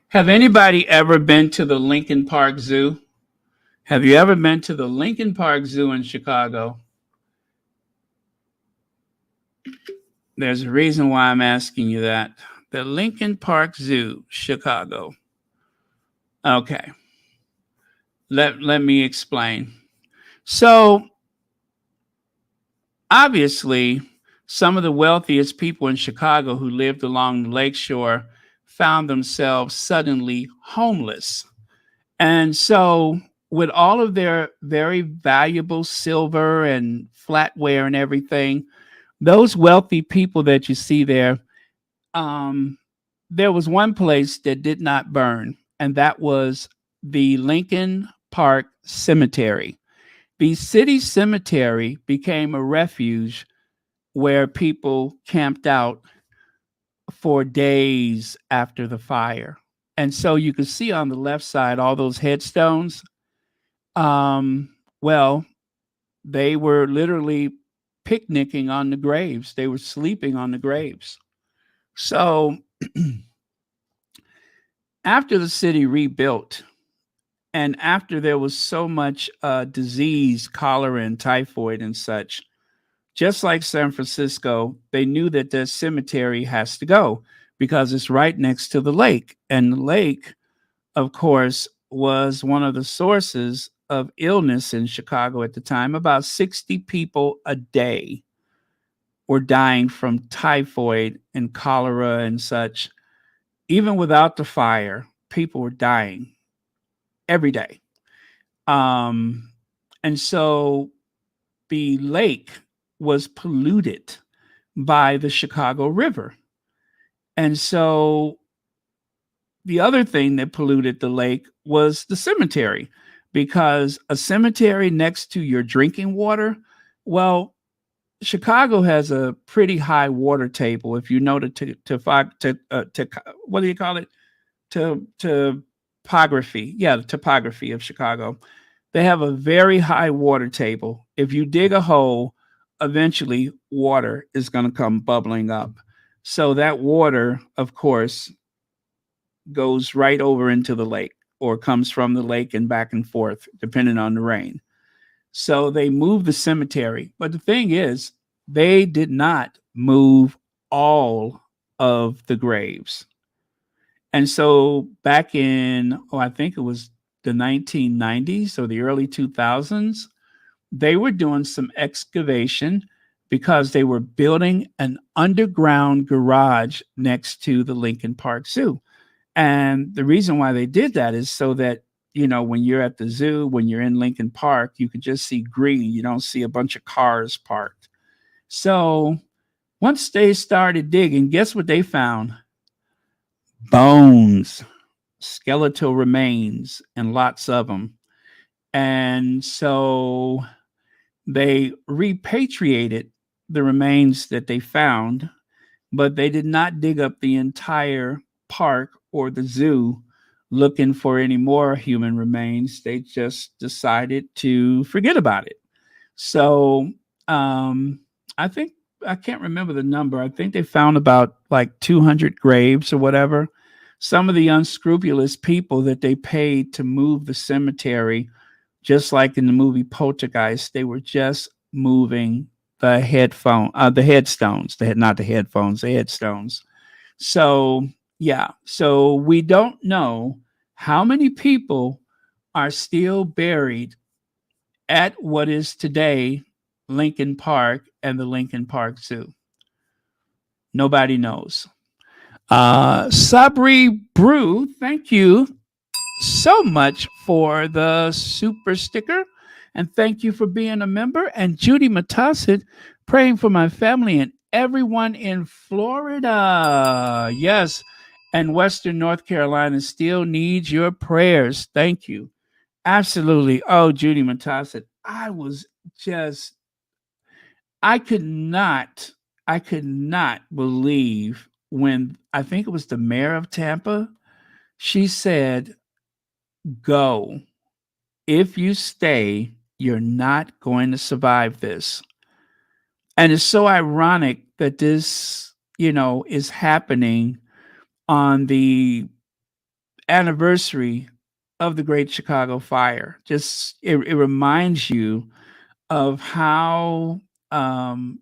have anybody ever been to the Lincoln Park Zoo? Have you ever been to the Lincoln Park Zoo in Chicago? There's a reason why I'm asking you that. The Lincoln Park Zoo, Chicago. Okay. Let me explain. So, obviously, some of the wealthiest people in Chicago who lived along the lakeshore found themselves suddenly homeless. And so, with all of their very valuable silver and flatware and everything, those wealthy people that you see there, um, there was one place that did not burn, and that was the Lincoln Park Cemetery. The city cemetery became a refuge where people camped out for days after the fire. And so you can see on the left side all those headstones. Well, they were literally picnicking on the graves, they were sleeping on the graves. So after the city rebuilt, and after there was so much disease, cholera and typhoid and such, just like San Francisco, they knew that the cemetery has to go because it's right next to the lake. And the lake, of course, was one of the sources of illness in Chicago at the time. About 60 people a day were dying from typhoid and cholera and such. Even without the fire, people were dying every day. Um, and so the lake was polluted by the Chicago River. And so the other thing that polluted the lake was the cemetery, because a cemetery next to your drinking water, well, Chicago has a pretty high water table. If you know what do you call it? Topography. Yeah, the topography of Chicago. They have a very high water table. If you dig a hole, eventually water is going to come bubbling up. So that water, of course, goes right over into the lake or comes from the lake and back and forth, depending on the rain. So they moved the cemetery. But the thing is, they did not move all of the graves. And so back in, I think it was the 1990s or the early 2000s, they were doing some excavation because they were building an underground garage next to the Lincoln Park Zoo. And the reason why they did that is so that, when you're at the zoo, when you're in Lincoln Park, you can just see green. You don't see a bunch of cars parked. So once they started digging, guess what they found? Bones, skeletal remains, and lots of them. And so they repatriated the remains that they found, but they did not dig up the entire park or the zoo looking for any more human remains. They just decided to forget about it. So I think, I can't remember the number. I think they found about like 200 graves or whatever. Some of the unscrupulous people that they paid to move the cemetery, just like in the movie Poltergeist, they were just moving the the headstones. They had not the headphones, the headstones. So yeah, so we don't know how many people are still buried at what is today Lincoln Park and the Lincoln Park Zoo. Nobody knows. Sabri Brew, thank you so much for the super sticker. And thank you for being a member. And Judy Matassit, praying for my family and everyone in Florida. Yes. And Western North Carolina still needs your prayers. Thank you. Absolutely. Oh, Judy Matassit, just, I could not, I could not believe when I think it was the mayor of Tampa, she said, go. If you stay, you're not going to survive this. And it's so ironic that this, is happening on the anniversary of the Great Chicago Fire. Just it reminds you of um,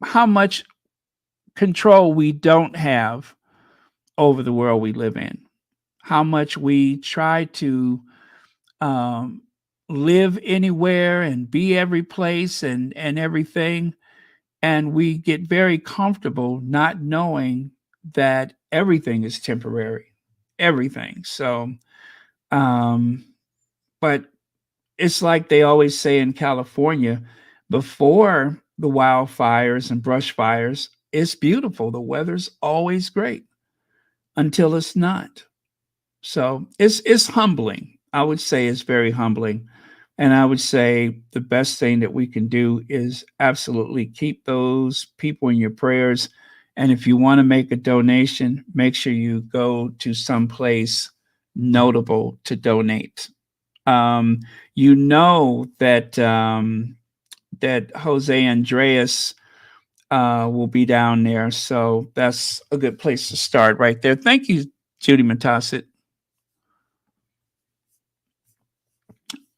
how much control we don't have over the world we live in. How much we try to um, live anywhere and be every place and everything, and we get very comfortable not knowing that everything is temporary, everything. So, um, but it's like they always say in California, before the wildfires and brush fires, it's beautiful. The weather's always great until it's not. So it's humbling. I would say it's very humbling. And I would say the best thing that we can do is absolutely keep those people in your prayers. And if you want to make a donation, make sure you go to some place notable to donate. Um, you know that Jose Andreas will be down there, so that's a good place to start right there. Thank you, Judy Matassit.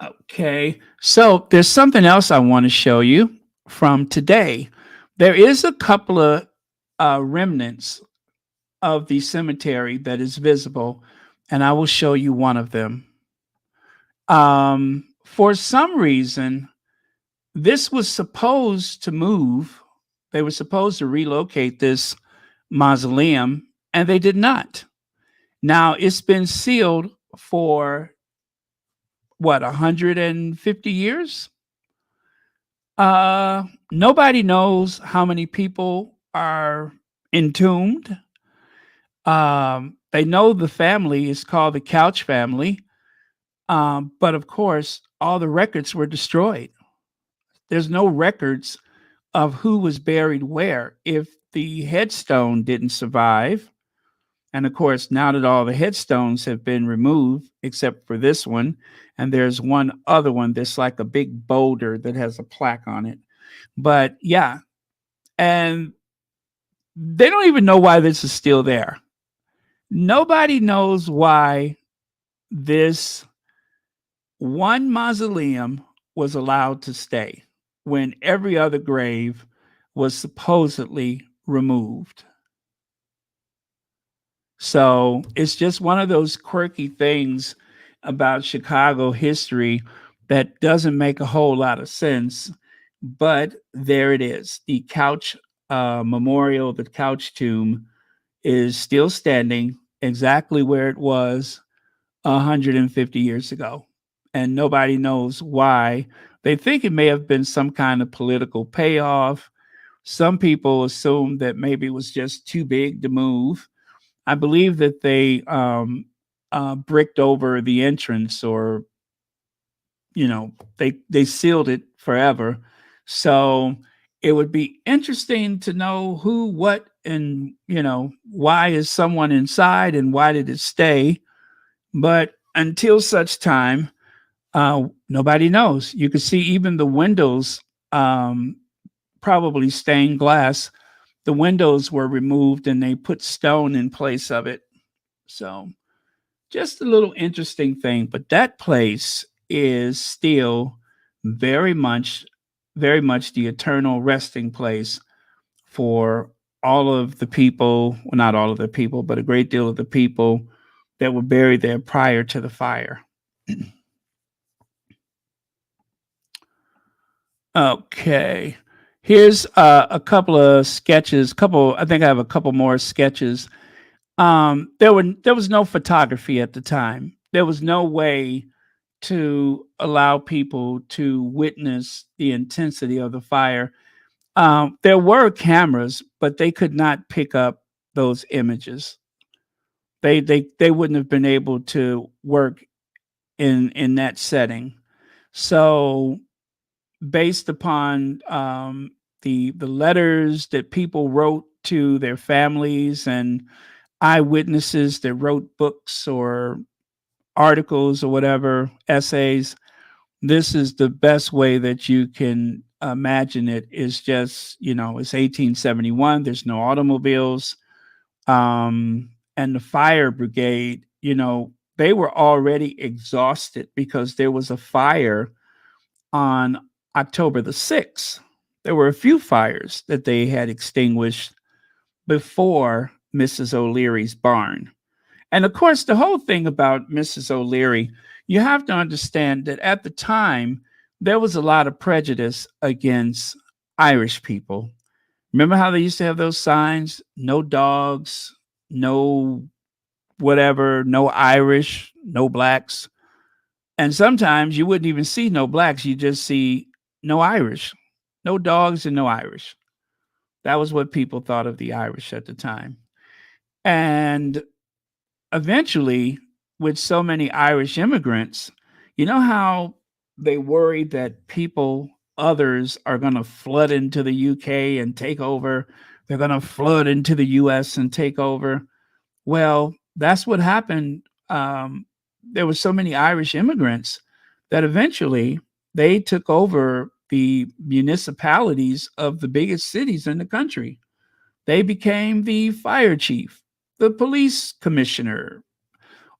Okay, so there's something else I want to show you from today. There is a couple of remnants of the cemetery that is visible, and I will show you one of them. For some reason, this was supposed to move. They were supposed to relocate this mausoleum, and they did not. Now it's been sealed for what, 150 years? Nobody knows how many people are entombed. They know the family is called the Couch family, but of course, all the records were destroyed. There's no records of who was buried where. If the headstone didn't survive, and of course, now that all the headstones have been removed, except for this one, and there's one other one that's like a big boulder that has a plaque on it. But yeah, and they don't even know why this is still there. Nobody knows why this one mausoleum was allowed to stay when every other grave was supposedly removed. So it's just one of those quirky things about Chicago history that doesn't make a whole lot of sense. But there it is. The Couch Memorial, the Couch Tomb, is still standing exactly where it was 150 years ago. And nobody knows why. They think it may have been some kind of political payoff. Some people assume that maybe it was just too big to move. I believe that they bricked over the entrance, or they sealed it forever. So it would be interesting to know who, what, and why is someone inside and why did it stay. But until such time, nobody knows. You can see even the windows, probably stained glass. The windows were removed and they put stone in place of it. So just a little interesting thing. But that place is still very much, very much the eternal resting place for all of the people, well, not all of the people, but a great deal of the people that were buried there prior to the fire. Okay. Here's a couple of sketches. Couple, I think I have a couple more sketches. There was no photography at the time. There was no way to allow people to witness the intensity of the fire. There were cameras, but they could not pick up those images. They wouldn't have been able to work in that setting. So based upon the letters that people wrote to their families and eyewitnesses that wrote books or articles or whatever, essays, this is the best way that you can imagine it. Is just, it's 1871, there's no automobiles. And the fire brigade, they were already exhausted because there was a fire on October the 6th. There were a few fires that they had extinguished before Mrs. O'Leary's barn. And of course, the whole thing about Mrs. O'Leary, you have to understand that at the time, there was a lot of prejudice against Irish people. Remember how they used to have those signs? No dogs, no whatever, no Irish, no blacks. And sometimes you wouldn't even see no blacks, you just see no Irish, no dogs and no Irish. That was what people thought of the Irish at the time. And eventually, with so many Irish immigrants, you know how they worry that people, others, are going to flood into the UK and take over? They're going to flood into the US and take over. Well, that's what happened. There were so many Irish immigrants that eventually they took over the municipalities of the biggest cities in the country. They became the fire chief, the police commissioner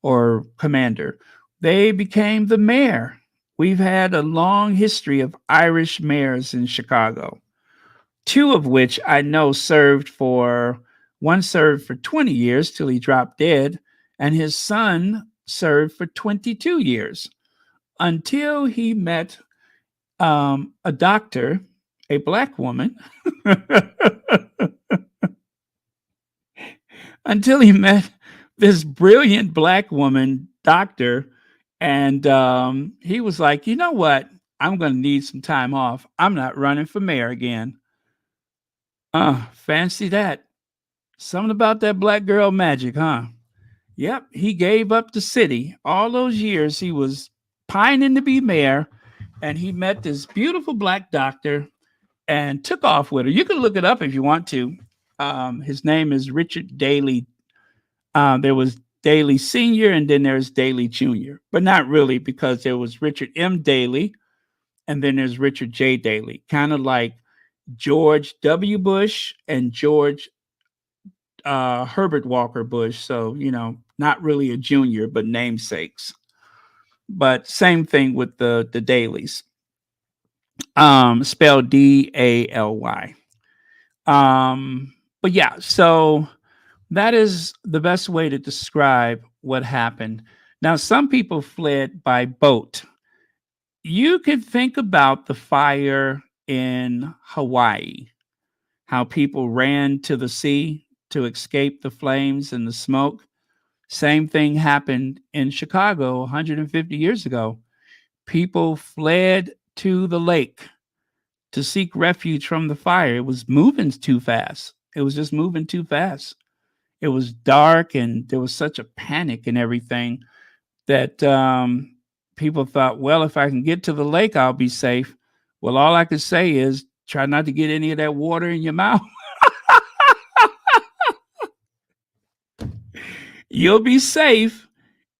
or commander. They became the mayor. We've had a long history of Irish mayors in Chicago, two of which I know served for, one served for 20 years till he dropped dead, and his son served for 22 years until he met a doctor, a black woman, until he met this brilliant black woman doctor. And he was like, you know what? I'm going to need some time off. I'm not running for mayor again. Fancy that. Something about that black girl magic, huh? Yep, he gave up the city. All those years he was pining to be mayor, and he met this beautiful black doctor and took off with her. You can look it up if you want to. His name is Richard Daley. There was Daley Sr. and then there's Daley Jr., but not really, because there was Richard M. Daley and then there's Richard J. Daley, kind of like George W. Bush and George Herbert Walker Bush. So, not really a junior, but namesakes. But same thing with the Daleys, spelled Daly. But yeah, so that is the best way to describe what happened. Now, some people fled by boat. You can think about the fire in Hawaii, how people ran to the sea to escape the flames and the smoke. Same thing happened in Chicago 150 years ago. People fled to the lake to seek refuge from the fire. It was moving too fast. It was just moving too fast. It was dark and there was such a panic and everything that people thought, well, if I can get to the lake, I'll be safe. Well, all I could say is try not to get any of that water in your mouth. You'll be safe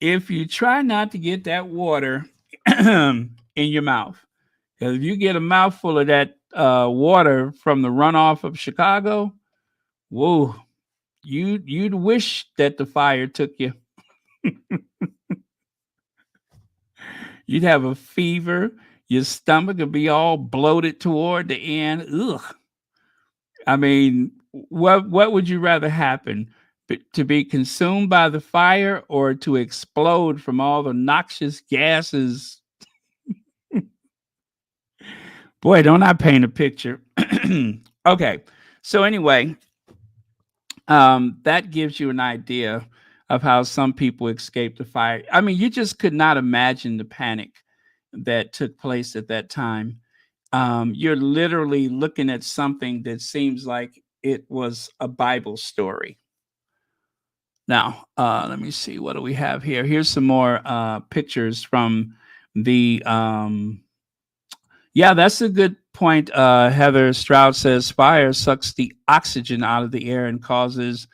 if you try not to get that water in your mouth. Because if you get a mouthful of that water from the runoff of Chicago, whoa, you'd wish that the fire took you. You'd have a fever. Your stomach would be all bloated toward the end. Ugh. I mean, what would you rather happen? To be consumed by the fire or to explode from all the noxious gases? Boy, don't I paint a picture. Okay. So anyway, that gives you an idea of how some people escaped the fire. I mean, you just could not imagine the panic that took place at that time. You're literally looking at something that seems like it was a Bible story. Now, let me see. What do we have here? Here's some more pictures from the. Yeah, that's a good point. Heather Stroud says fire sucks the oxygen out of the air and causes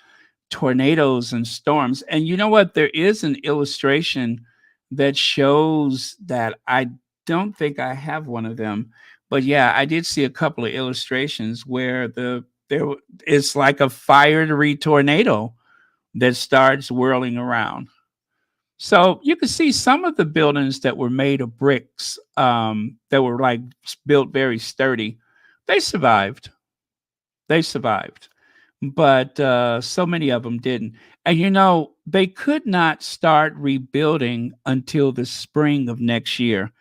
tornadoes and storms. And you know what? There is an illustration that shows that. I don't think I have one of them, but yeah, I did see a couple of illustrations where it's like a fiery tornado that starts whirling around. So you can see some of the buildings that were made of bricks, that were like built very sturdy. They survived. They survived, but so many of them didn't. And they could not start rebuilding until the spring of next year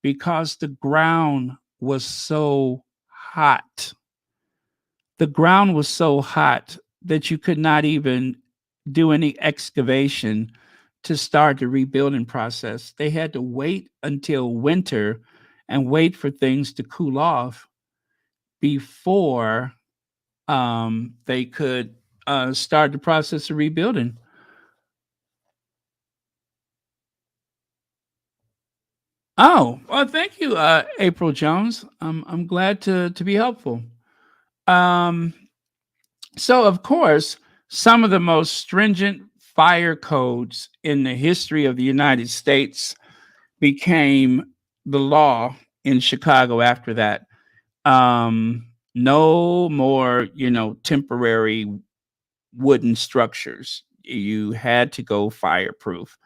because the ground was so hot. The ground was so hot that you could not even do any excavation to start the rebuilding process. They had to wait until winter and wait for things to cool off before they could start the process of rebuilding. Oh, well, thank you, April Jones. I'm glad to be helpful. Um, so, of course, some of the most stringent fire codes in the history of the United States became the law in Chicago after that. No more, temporary wooden structures. You had to go fireproof.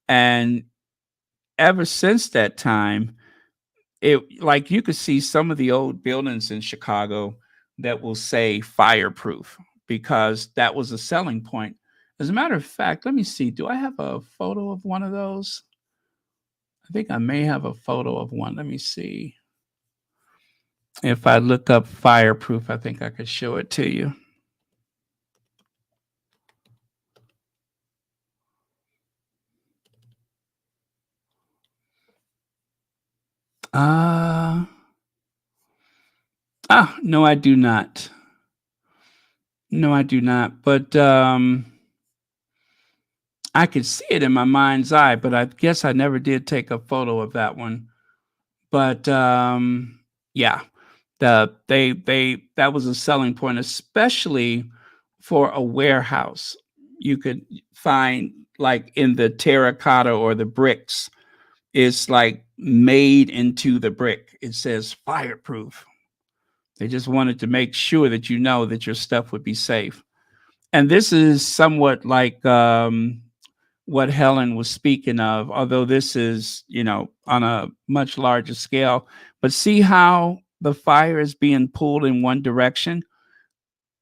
And ever since that time, it like you could see some of the old buildings in Chicago that will say fireproof because that was a selling point. As a matter of fact, let me see. Do I have a photo of one of those? I think I may have a photo of one. Let me see. If I look up fireproof, I think I could show it to you. Uh no, I do not. No, I do not. But I could see it in my mind's eye, but I guess I never did take a photo of that one. But yeah, they that was a selling point, especially for a warehouse. You could find like in the terracotta or the bricks, it's like made into the brick. It says fireproof. They just wanted to make sure that that your stuff would be safe. And this is somewhat like what Helen was speaking of, although this is, on a much larger scale. But see how the fire is being pulled in one direction?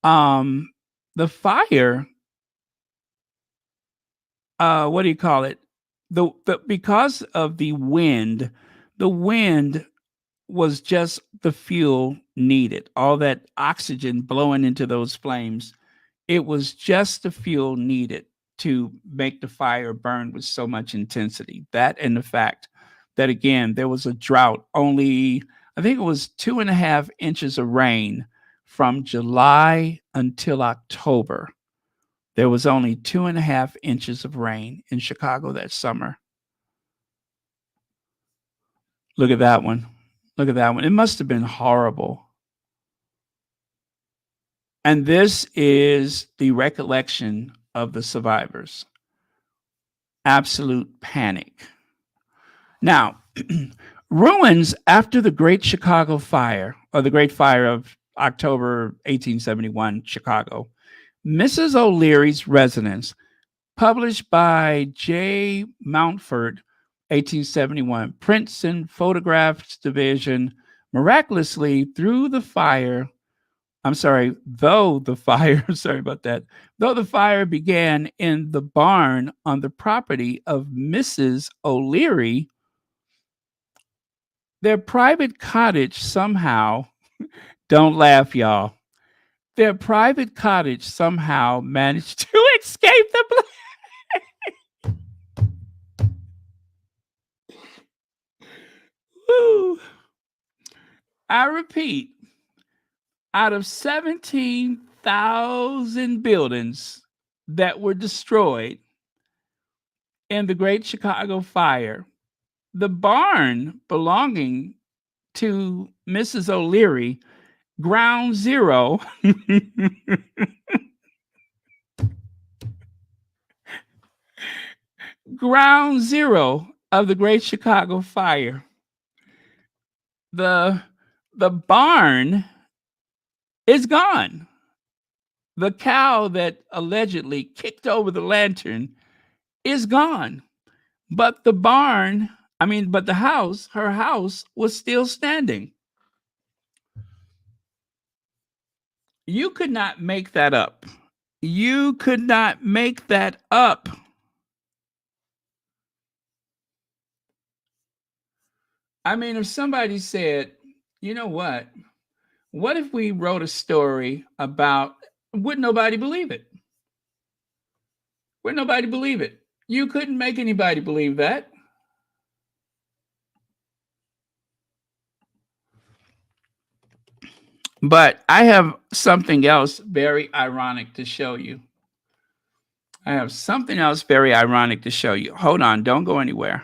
Um, the fire, what do you call it? The because of the wind was just the fuel needed. All that oxygen blowing into those flames, it was just the fuel needed to make the fire burn with so much intensity. That and the fact that, again, there was a drought, only, I think it was 2.5 inches of rain from July until October. There was only 2.5 inches of rain in Chicago that summer. Look at that one. Look at that one. It must have been horrible. And this is the recollection of the survivors. Absolute panic. Now, ruins after the Great Chicago Fire, or the Great Fire of October 1871, Chicago. Mrs. O'Leary's residence, published by J. Mountford, 1871, Prints and Photographs Division, miraculously through the fire. I'm sorry, though the fire, sorry about that, though the fire began in the barn on the property of Mrs. O'Leary, their private cottage somehow Don't laugh, y'all. Their private cottage somehow managed to escape the Woo. I repeat, out of 17,000 buildings that were destroyed in the Great Chicago Fire, the barn belonging to Mrs. O'Leary, ground zero, ground zero of the Great Chicago Fire. The the barn is gone. The cow that allegedly kicked over the lantern is gone. But the barn, but the house, her house was still standing. You could not make that up. You could not make that up. If somebody said, you know what if we wrote a story about, would nobody believe it? Would nobody believe it? You couldn't make anybody believe that. But I have something else very ironic to show you. I have something else very ironic to show you. Hold on, don't go anywhere.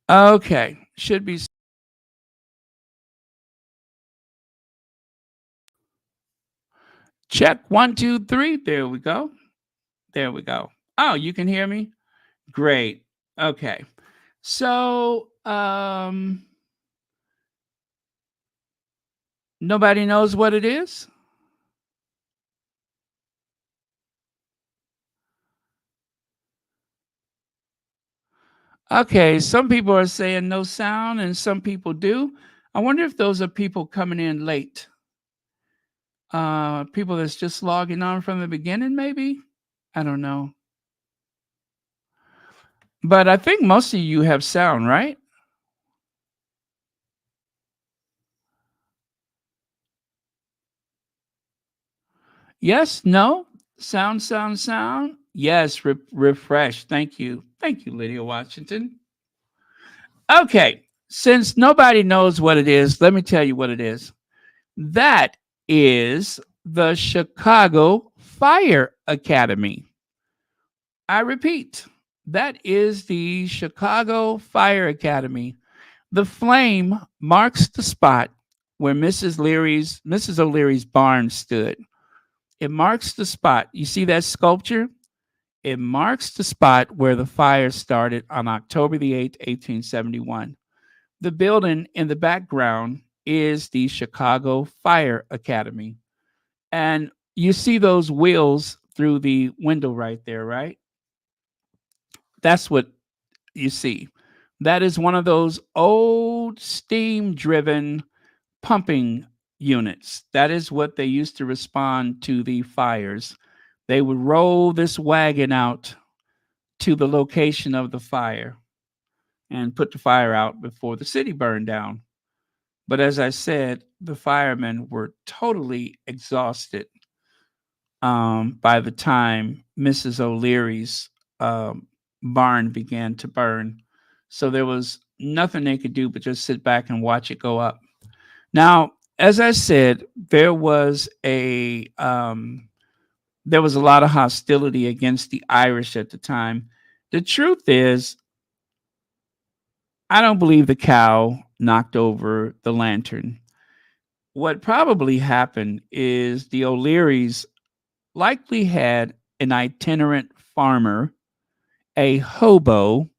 Okay, should be. Check 1, 2, 3. There we go. There we go. Oh, you can hear me? Great. Okay. So, nobody knows what it is? Okay, some people are saying no sound and some people do. I wonder if those are people coming in late. People that's just logging on from the beginning, maybe? I don't know. But I think most of you have sound, right? Yes, no? Sound, sound, sound? Yes, refresh. Thank you. Thank you, Lydia Washington. Okay, since nobody knows what it is, let me tell you what it is. That is the Chicago Fire Academy. I repeat, that is the Chicago Fire Academy. The flame marks the spot where Mrs. O'Leary's barn stood. It marks the spot. You see that sculpture? It marks the spot where the fire started on October the 8th, 1871. The building in the background is the Chicago Fire Academy. And you see those wheels through the window right there, right? That's what you see. That is one of those old steam driven pumping units. That is what they used to respond to the fires. They would roll this wagon out to the location of the fire and put the fire out before the city burned down. But as I said, the firemen were totally exhausted by the time Mrs. O'Leary's barn began to burn. So there was nothing they could do but just sit back and watch it go up. Now, as I said, there was a lot of hostility against the Irish at the time. The truth is, I don't believe the cow knocked over the lantern. What probably happened is the O'Learys likely had an itinerant farmer, a hobo,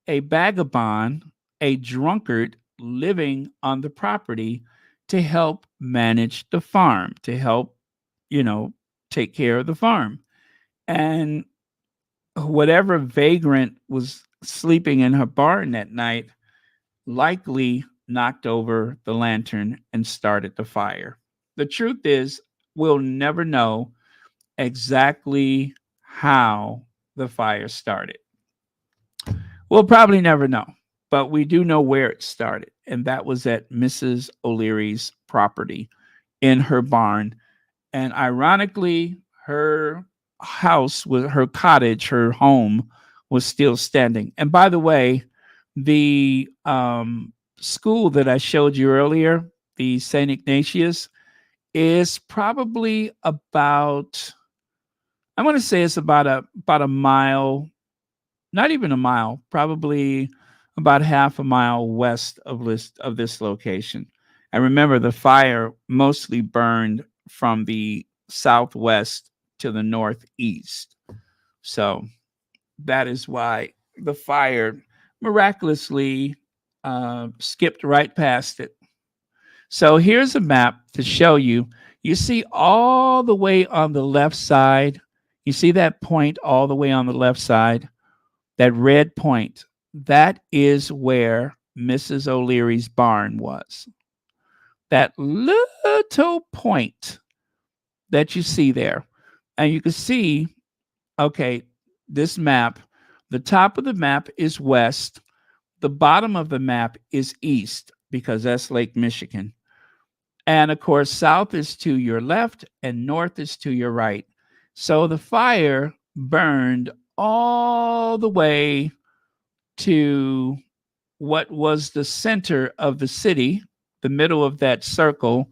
a vagabond, a drunkard living on the property to help manage the farm, to help, you know, take care of the farm. And whatever vagrant was sleeping in her barn that night likely knocked over the lantern and started the fire. The truth is, we'll never know exactly how the fire started. We'll probably never know, but we do know where it started, and that was at Mrs. O'Leary's property in her barn. And ironically, her house was her cottage, her home was still standing. And by the way, the school that I showed you earlier, the St. Ignatius, is probably about, I want to say it's about a mile, not even a mile, probably about half a mile west of this location. I remember the fire mostly burned from the southwest to the northeast. So that is why the fire miraculously skipped right past it. So here's a map to show you. You see all the way on the left side. You see that point all the way on the left side? That red point. That is where Mrs. O'Leary's barn was. That little point that you see there. And you can see, okay, this map, the top of the map is west, the bottom of the map is east because that's Lake Michigan. And of course, south is to your left and north is to your right. So the fire burned all the way to what was the center of the city, the middle of that circle,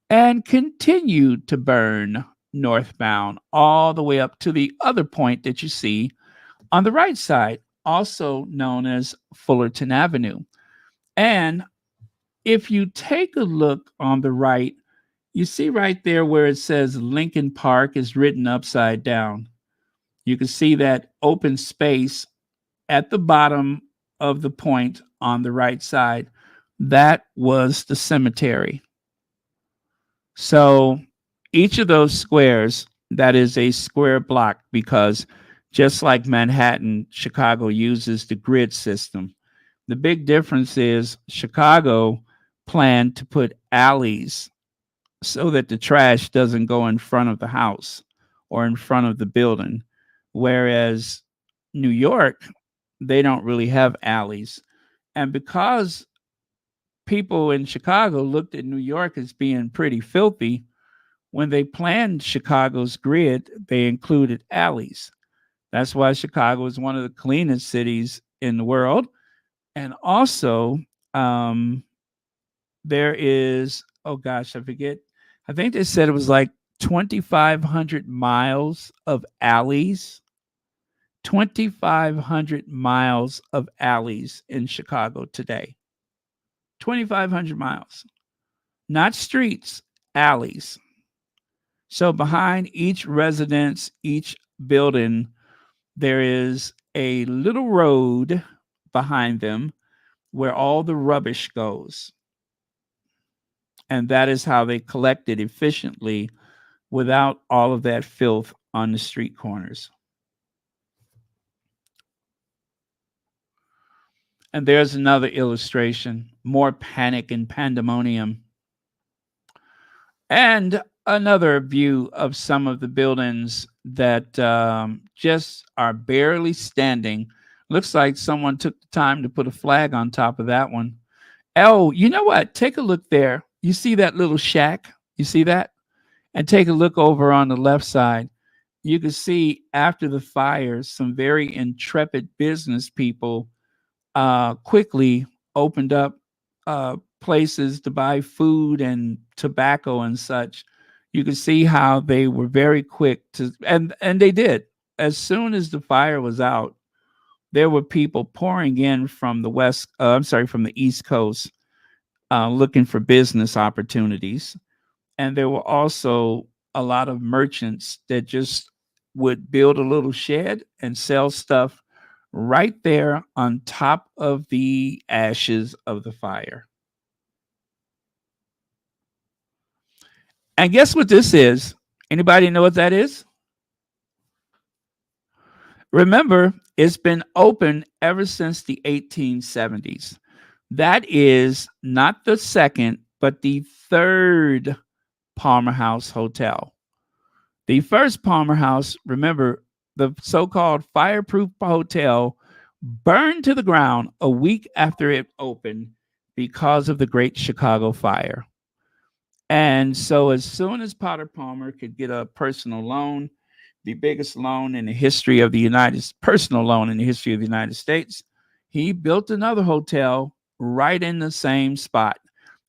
and continued to burn northbound all the way up to the other point that you see on the right side. also known as Fullerton Avenue. And if you take a look on the right, you see right there where it says Lincoln Park is written upside down. You can see that open space at the bottom of the point on the right side. That was the cemetery. So each of those squares, that is a square block because just like Manhattan, Chicago uses the grid system. The big difference is Chicago planned to put alleys so that the trash doesn't go in front of the house or in front of the building. Whereas New York, they don't really have alleys. And because people in Chicago looked at New York as being pretty filthy, when they planned Chicago's grid, they included alleys. That's why Chicago is one of the cleanest cities in the world. And also, um, there is, oh gosh, I forget. I think they said it was like 2,500 miles of alleys. 2,500 miles of alleys in Chicago today. 2,500 miles. Not streets, alleys. So behind each residence, each building, there is a little road behind them where all the rubbish goes. And that is how they collect it efficiently without all of that filth on the street corners. And there's another illustration, more panic and pandemonium. And another view of some of the buildings that just are barely standing. Looks like someone took the time to put a flag on top of that one. Oh, you know what? Take a look there. You see that little shack? You see that? And take a look over on the left side. You can see after the fire, some very intrepid business people quickly opened up places to buy food and tobacco and such. You can see how they were very quick to, and they did. As soon as the fire was out, there were people pouring in from the west. I'm sorry, from the East Coast, looking for business opportunities, and there were also a lot of merchants that just would build a little shed and sell stuff right there on top of the ashes of the fire. And guess what this is? Anybody know what that is? Remember, it's been open ever since the 1870s. That is not the second, but the third Palmer House Hotel. The first Palmer House, remember, the so called fireproof hotel burned to the ground a week after it opened because of the Great Chicago Fire. And so, as soon as Potter Palmer could get a personal loan, the biggest loan in the history of the personal loan in the history of the United States, he built another hotel right in the same spot,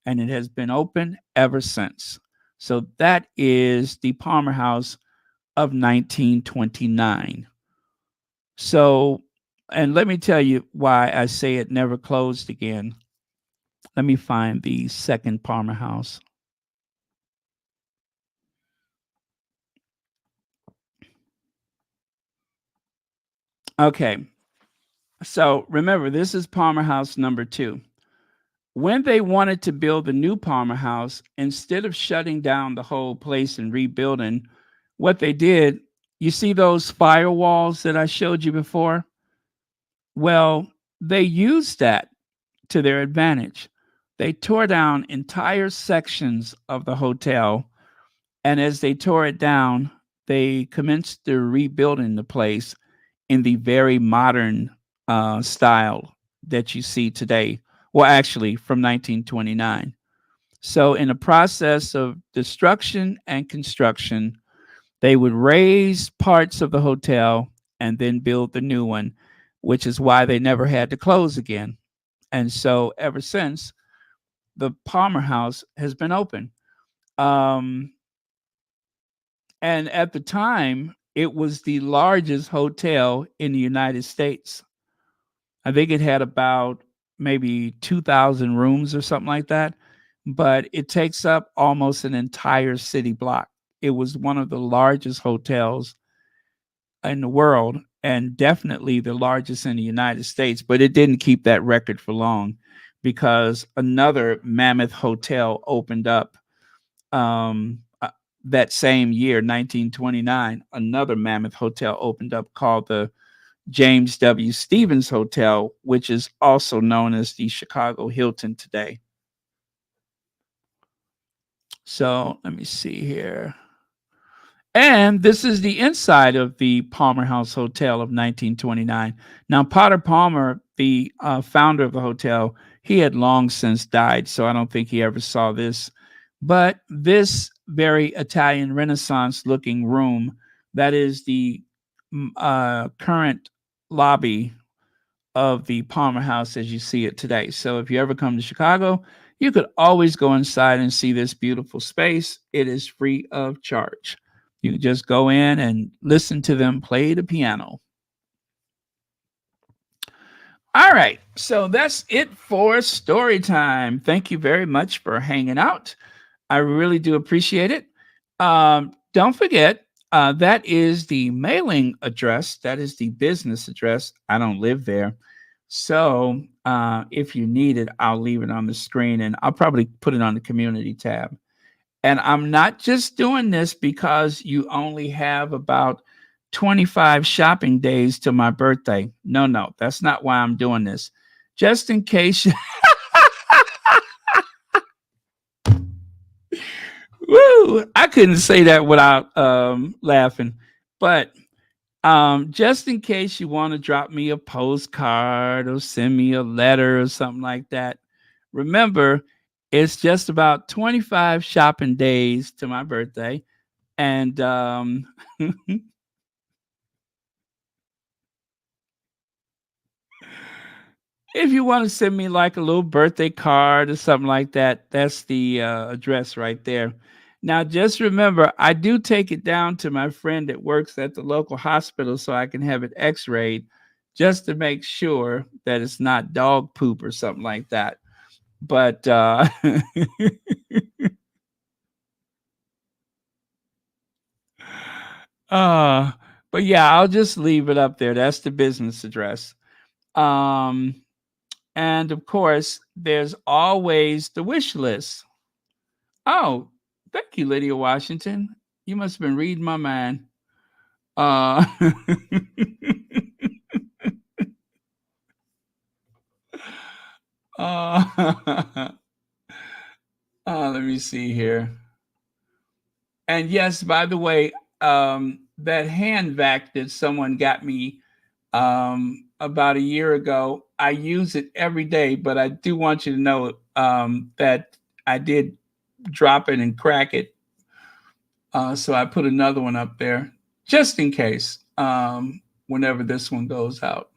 and it has been open ever since. So that is the Palmer House of 1929. So, and let me tell you why I say it never closed again. Let me find the second Palmer House. Okay, so remember, this is Palmer House number two. When they wanted to build the new Palmer House, instead of shutting down the whole place and rebuilding, what they did, you see those firewalls that I showed you before? Well, they used that to their advantage. They tore down entire sections of the hotel, and as they tore it down, they commenced the rebuilding the place in the very modern style that you see today. Well, actually, from 1929. So, in the process of destruction and construction, they would raise parts of the hotel and then build the new one, which is why they never had to close again. And so, ever since, the Palmer House has been open. Um, and at the time, it was the largest hotel in the United States. I think it had about maybe 2,000 rooms or something like that, but it takes up almost an entire city block. It was one of the largest hotels in the world and definitely the largest in the United States, but it didn't keep that record for long because another mammoth hotel opened up that same year, 1929. Another mammoth hotel opened up called the James W. Stevens Hotel, which is also known as the Chicago Hilton today. So let me see here. And this is the inside of the Palmer House Hotel of 1929. Now, Potter Palmer, the founder of the hotel, he had long since died, so I don't think he ever saw this. But this very Italian Renaissance looking room, that is the current lobby of the Palmer House as you see it today. So if you ever come to Chicago, you could always go inside and see this beautiful space. It is free of charge. You can just go in and listen to them play the piano. All right, so that's it for story time. Thank you very much for hanging out. I really do appreciate it. Don't forget, that is the mailing address. That is the business address. I don't live there. So if you need it, I'll leave it on the screen and I'll probably put it on the community tab. And I'm not just doing this because you only have about 25 shopping days to my birthday. No, no, that's not why I'm doing this. Just in case you. Woo! I couldn't say that without laughing. But just in case you want to drop me a postcard or send me a letter or something like that, remember, it's just about 25 shopping days to my birthday. And if you want to send me like a little birthday card or something like that, that's the address right there. Now, just remember, I do take it down to my friend that works at the local hospital so I can have it x rayed just to make sure that it's not dog poop or something like that. But uh, but yeah, I'll just leave it up there. That's the business address. Um, and of course, there's always the wish list. Oh, thank you, Lydia Washington. You must have been reading my mind. Uh, uh, let me see here. And yes, by the way, that hand vac that someone got me about a year ago, I use it every day, but I do want you to know that I did drop it and crack it. So I put another one up there just in case whenever this one goes out.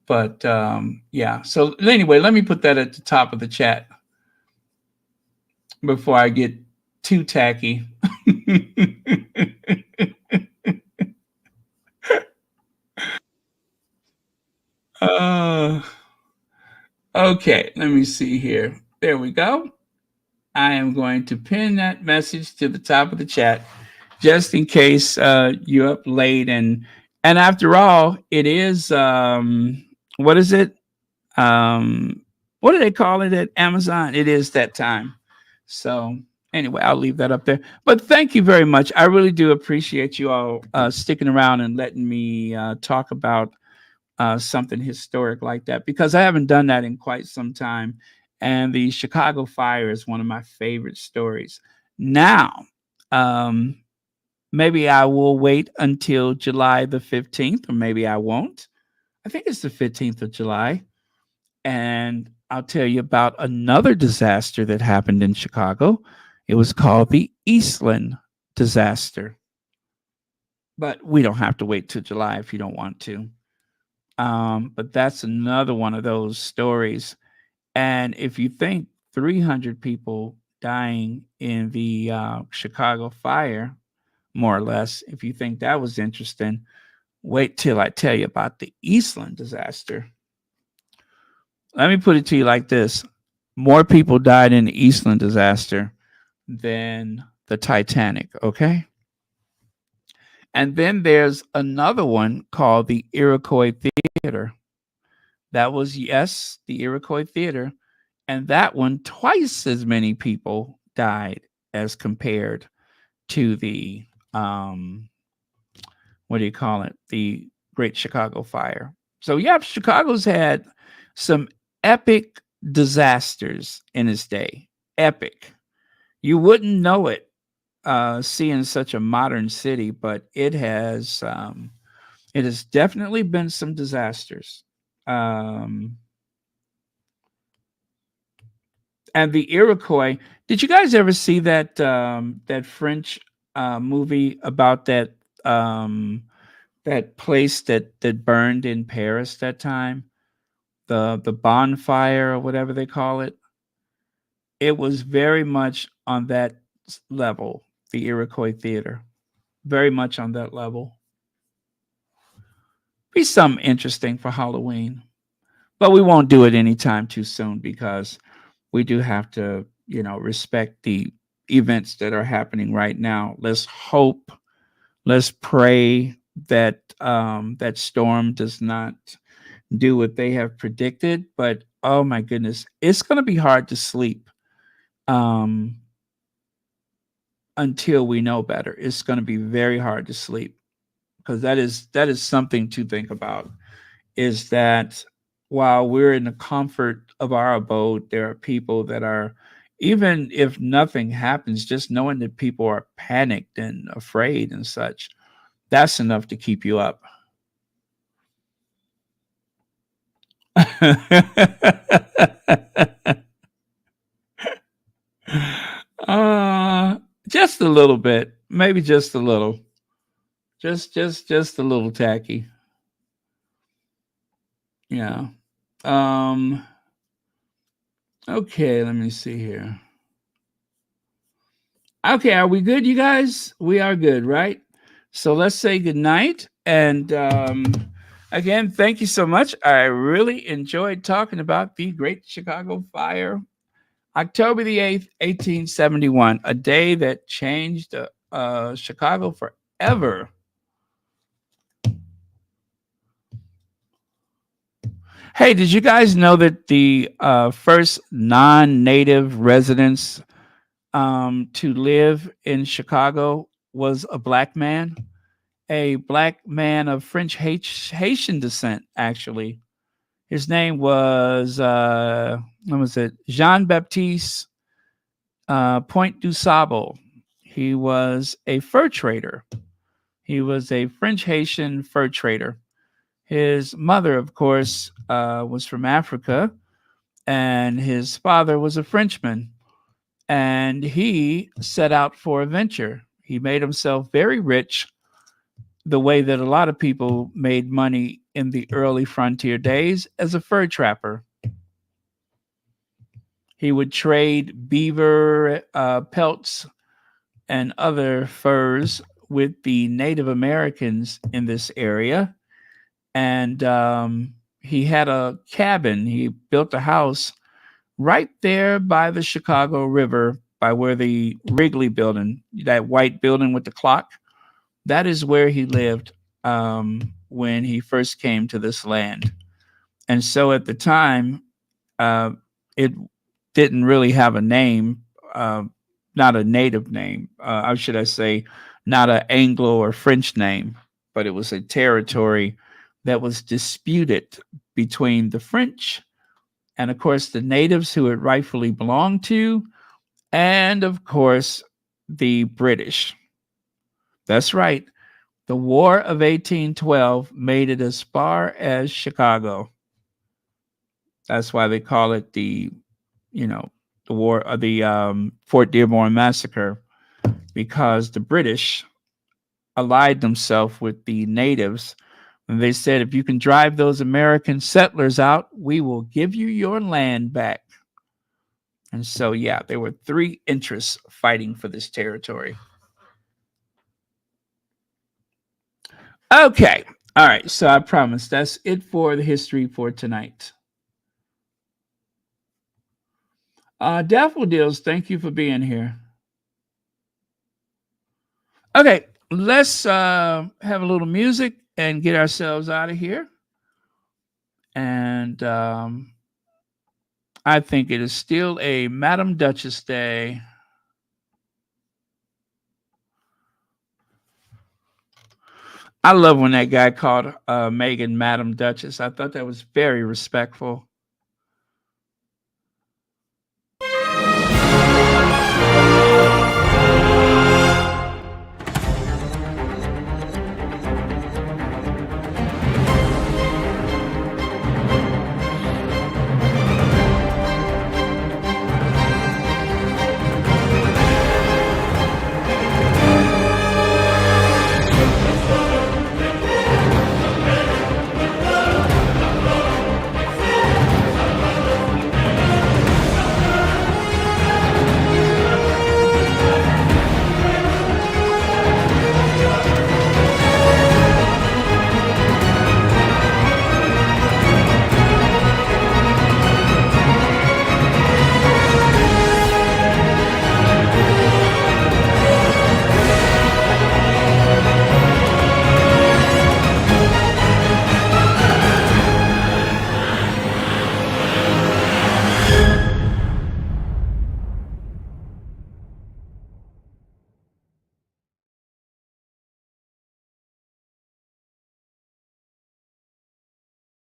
But yeah, so anyway, let me put that at the top of the chat before I get too tacky. uh, okay, let me see here. There we go. I am going to pin that message to the top of the chat just in case you're up late and after all, it is what is it? What do they call it at Amazon? It is that time. So anyway, I'll leave that up there. But thank you very much. I really do appreciate you all sticking around and letting me talk about something historic like that because I haven't done that in quite some time. And the Chicago fire is one of my favorite stories. Now, um, maybe I will wait until July the 15th, or maybe I won't. I think it's the 15th of July. And I'll tell you about another disaster that happened in Chicago. It was called the Eastland disaster. But we don't have to wait till July if you don't want to. But that's another one of those stories. And if you think 300 people dying in the Chicago fire, more or less, if you think that was interesting, wait till I tell you about the Eastland disaster. Let me put it to you like this. More people died in the Eastland disaster than the Titanic, okay? And then there's another one called the Iroquois Theater. That was, yes, the Iroquois Theater. And that one, twice as many people died as compared to the, what do you call it? The Great Chicago Fire. So, yeah, Chicago's had some epic disasters in its day. Epic. You wouldn't know it seeing such a modern city, but it has definitely been some disasters. Um, and the Iroquois. Did you guys ever see that French movie about um, that place that burned in Paris that time? The bonfire or whatever they call it. It was very much on that level. The Iroquois Theater, very much on that level. Be something interesting for Halloween, but we won't do it anytime too soon because we do have to, respect the events that are happening right now. Let's hope, let's pray that that storm does not do what they have predicted. But oh my goodness, it's going to be hard to sleep um, until we know better. It's going to be very hard to sleep because that is something to think about. Is that while we're in the comfort of our abode, there are people that are, even if nothing happens, just knowing that people are panicked and afraid and such, that's enough to keep you up. uh, just a little bit, maybe just a little, just a little tacky. Yeah. Um. Okay. Let me see here. Okay, are we good, you guys? We are good, right? So let's say good night. And again, thank you so much. I really enjoyed talking about the Great Chicago Fire, October the 8th, 1871, a day that changed Chicago forever. Hey, did you guys know that the first non native residents to live in Chicago was a black man? A black man of French Haitian descent, actually. His name was, what was it? Jean Baptiste Point du Sable. He was a fur trader. He was a French Haitian fur trader. His mother, of course, was from Africa, and his father was a Frenchman. And he set out for a venture. He made himself very rich the way that a lot of people made money in the early frontier days as a fur trapper. He would trade beaver pelts and other furs with the Native Americans in this area. And he had a cabin, he built a house right there by the Chicago River, by where the Wrigley building, that white building with the clock, that is where he lived when he first came to this land. And so at the time, uh, it didn't really have a name, uh, not a native name. How should I say, not an Anglo or French name, but it was a territory that was disputed between the French and, of course, the natives who it rightfully belonged to, and, of course, the British. That's right. The War of 1812 made it as far as Chicago. That's why they call it you know, the war of the Fort Dearborn Massacre, because the British allied themselves with the natives. And they said, if you can drive those American settlers out, we will give you your land back. And so, yeah, there were three interests fighting for this territory. Okay. All right, so I promise that's it for the history for tonight. Daffodils, thank you for being here. Okay, let's have a little music and get ourselves out of here. And I think it is still a Madam Duchess Day. I love when that guy called Meghan Madam Duchess. I thought that was very respectful.